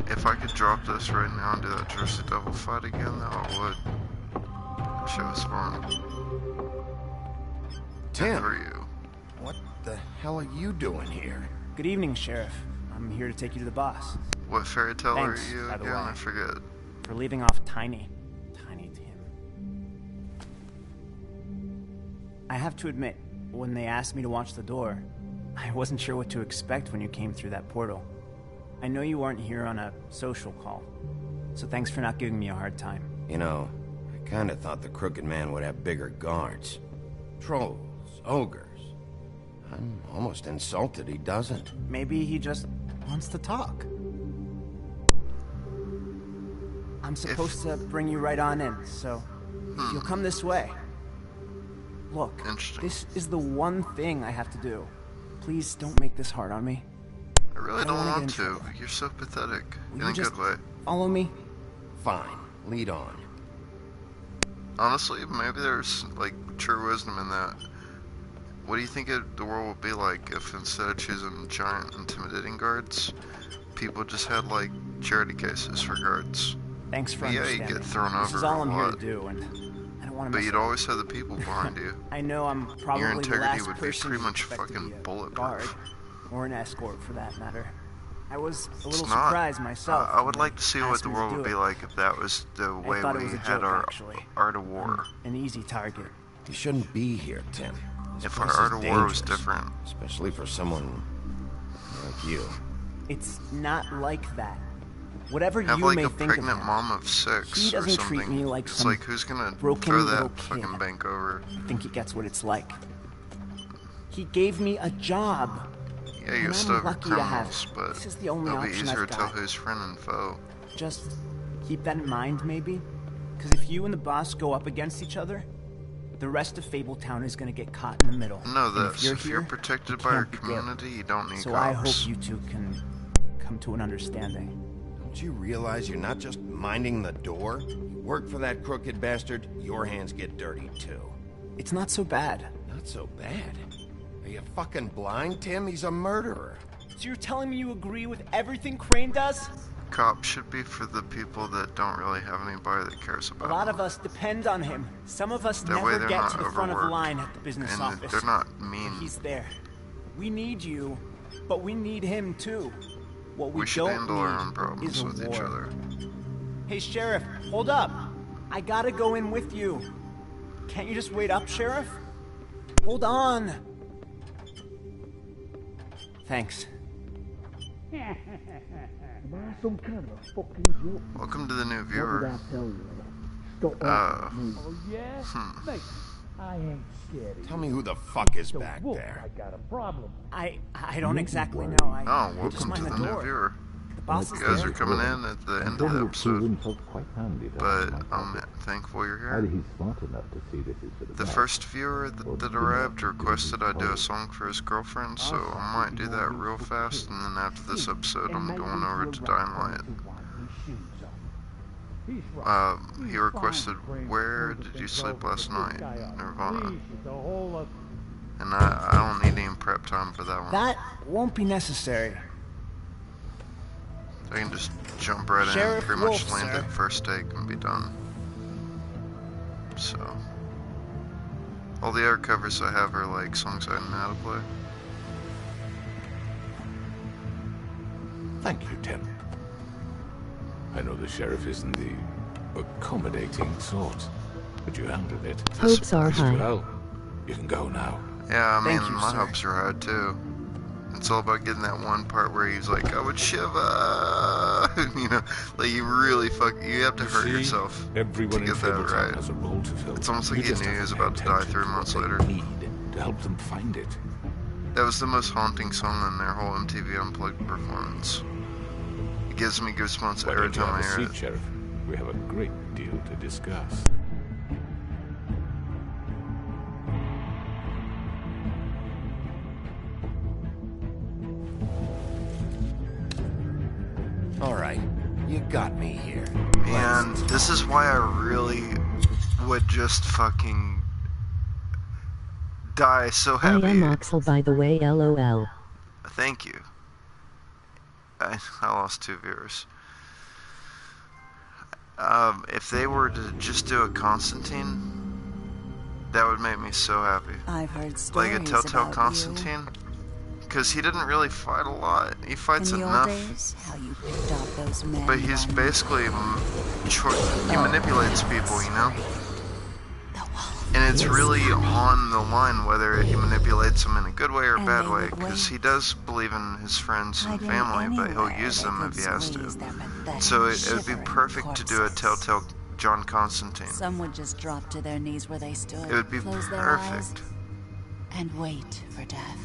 If I could drop this right now and do that Jersey Devil fight again, though, I would. That shit was fun. Tim! Who are you? What the hell are you doing here? Good evening, Sheriff. I'm here to take you to the boss. What fairy tale Thanks, are you by the again? way. I forget. For leaving off Tiny. Tiny Tim. I have to admit, when they asked me to watch the door, I wasn't sure what to expect when you came through that portal. I know you weren't here on a social call, so thanks for not giving me a hard time. You know, I kinda thought the Crooked Man would have bigger guards. Trolls, ogres. I'm almost insulted he doesn't. Maybe he just wants to talk. I'm supposed to bring you right on in, so if you'll come this way. Look, this is the one thing I have to do. Please don't make this hard on me. I really don't want to. You're so pathetic. In a good way. Follow me? Fine. Lead on. Honestly, maybe there's, like, true wisdom in that. What do you think the world would be like if instead of choosing giant, intimidating guards, people just had, like, charity cases for guards? Thanks for Yeah, you understanding. get thrown over This is all I'm a here lot. to do, and I don't want to But mess you'd it up. always have the people behind you. I know I'm probably Your the integrity last would be person pretty you'd much expect to be fucking a bulletproof. guard, or an escort for that matter. I was a It's little not. surprised myself. I would when like to see they what asked the me to world do would be it. like if that was the way thought it we was a had joke, our actually. art of war. An easy target. You shouldn't be here, Tim. This If our place art is of war was dangerous, different. especially for someone like you. It's not like that. Whatever Have you like may a think of pregnant him, mom of 6 he or doesn't something. treat me like It's some like, who's gonna broken throw little that kid. fucking bank over? I think he gets what it's like. He gave me a job. Yeah, you and still I'm have lucky to have criminals, it. but This is the only it'll be option easier I've to tell got. who's friend and foe. Just keep that in mind, maybe? Because if you and the boss go up against each other, the rest of Fabletown is going to get caught in the middle. Know And this, if if you're you're here, protected you by your can't be good. community, you don't need So cops. I hope you two can come to an understanding. Don't you realize you're not just minding the door? You work for that crooked bastard, your hands get dirty too. It's not so bad. Not so bad? Are you fucking blind, Tim? He's a murderer. So you're telling me you agree with everything Crane does? Cops should be for the people that don't really have anybody that cares A about lot them. of us depend on him. Some of us That way never they're get not to the front of the overworked. line at the business And office. they're not mean. But he's there. We need you, but we need him too. What we, We should don't handle our own need problems is a with each war. other. Hey, Sheriff, hold up. I gotta go in with you. Can't you just wait up, Sheriff? Hold on. Thanks. Some kind of a fucking joke. Welcome to the new What viewer. did I tell you? Oh, yeah? Mate, I ain't scared. Tell me who the fuck is back there. I got a problem. I don't exactly know. I welcome just mind to the the new door. viewer. The boss You is guys there. are coming in at the end of the episode, but I'm thankful you're here. The first viewer that arrived requested I do a song for his girlfriend, so I might do that real fast, and then after this episode I'm going over to Dying Light. He requested, "Where did you sleep last night?" Nirvana. And I don't need any prep time for that one. That won't be necessary. I can just jump right Sheriff in, pretty much Wolf, land sir. it first take and be done. So, all the other covers I have are like songs I know how to play. Thank you, Tim. I know the sheriff isn't the accommodating sort, but you handled it. Hopes are high. Well, you can go now. Yeah, I mean, Thank you, my sir. hopes are high too. It's all about getting that one part where he's like, "I would shiver," you know, like you really you have to hurt See, yourself everyone to in get that Fabletown right. has a role to fill. It's almost like You he just knew he have was to pay about to die attention 3 to months what later. they need to help them find it. That was the most haunting song in their whole MTV Unplugged performance. It gives me goosebumps Why every don't you time I have a hear seat, it. Sheriff? We have a great deal to discuss. Alright, you got me here. And this is why I really would just fucking die so I happy. am Oxel, by the way, lol. Thank you. I lost 2 viewers. If they were to just do a Constantine, that would make me so happy. I've heard Like stories a Telltale about Constantine. Because he didn't really fight a lot. He fights in the enough. old days, how you picked off those men. But he's basically he manipulates people, you know? And it's really on the line whether he manipulates them in a good way or a bad way, because he does believe in his friends and family, but he'll use them if he has to. So it would be perfect to do a Telltale John Constantine. Some would just drop to their knees where they stood, It would be close their eyes, perfect. and wait for death.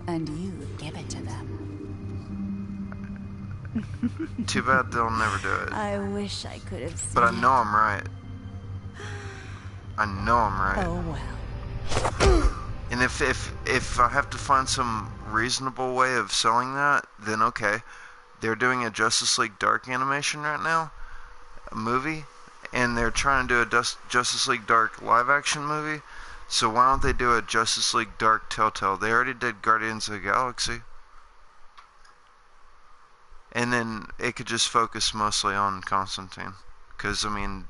And you'd give it to them. Too bad they'll never do it. I wish I could have seen But I it. know I'm right. I know I'm right. Oh well. And if I have to find some reasonable way of selling that, then okay. They're doing a Justice League Dark animation right now, a movie, and they're trying to do a Justice League Dark live-action movie. So why don't they do a Justice League Dark Telltale? They already did Guardians of the Galaxy. And then it could just focus mostly on Constantine. Because, I mean,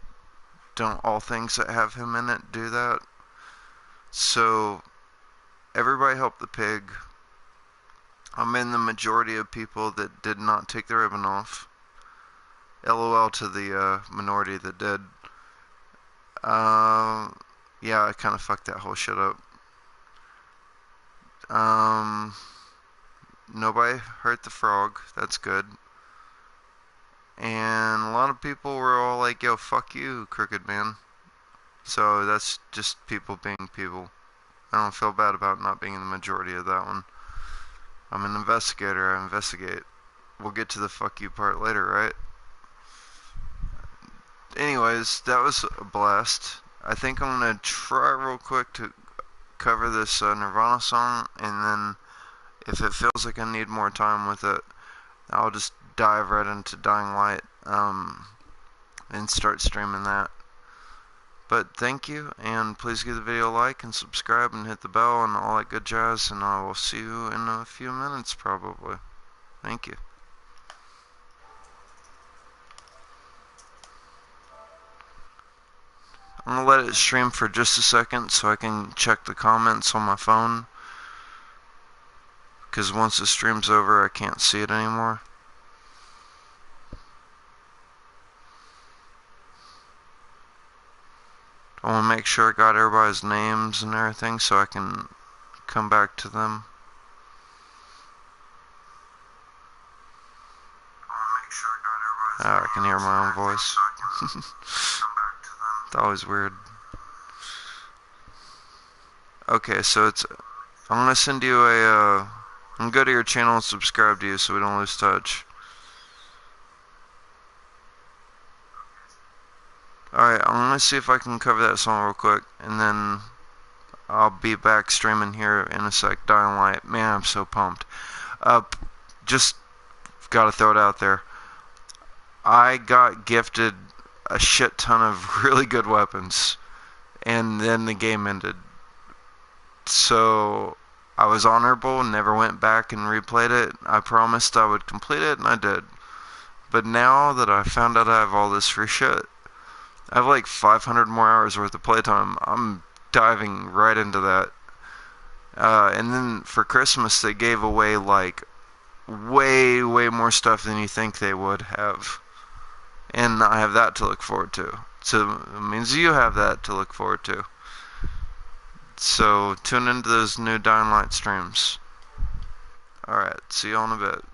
don't all things that have him in it do that? So, everybody help the pig. I'm in the majority of people that did not take the ribbon off. LOL to the minority that did. Yeah, I kind of fucked that whole shit up. Nobody hurt the frog. That's good. And a lot of people were all like, "Yo, fuck you, Crooked Man." So that's just people being people. I don't feel bad about not being in the majority of that one. I'm an investigator. I investigate. We'll get to the fuck you part later, right? Anyways, that was a blast. I think I'm gonna try real quick to cover this Nirvana song, and then if it feels like I need more time with it, I'll just dive right into Dying Light and start streaming that. But thank you, and please give the video a like and subscribe and hit the bell and all that good jazz, and I will see you in a few minutes probably. Thank you. I'm gonna let it stream for just a second so I can check the comments on my phone, because once the stream's over I can't see it anymore. I want to make sure I got everybody's names and everything so I can come back to them. I can hear my own voice. It's always weird. Okay, so it's... I'm gonna send you a, I'm gonna go to your channel and subscribe to you so we don't lose touch. Alright, I'm gonna see if I can cover that song real quick, and then I'll be back streaming here in a sec. Dying Light. Man, I'm so pumped. Just gotta throw it out there. I got gifted a shit ton of really good weapons, and then the game ended. So I was honorable, never went back and replayed it. I promised I would complete it, and I did. But now that I found out I have all this free shit, I have like 500 more hours worth of playtime. I'm diving right into that. And then for Christmas, they gave away like way more stuff than you think they would have. And I have that to look forward to. So it means you have that to look forward to. So tune into those new Dying Light streams. Alright, see you all in a bit.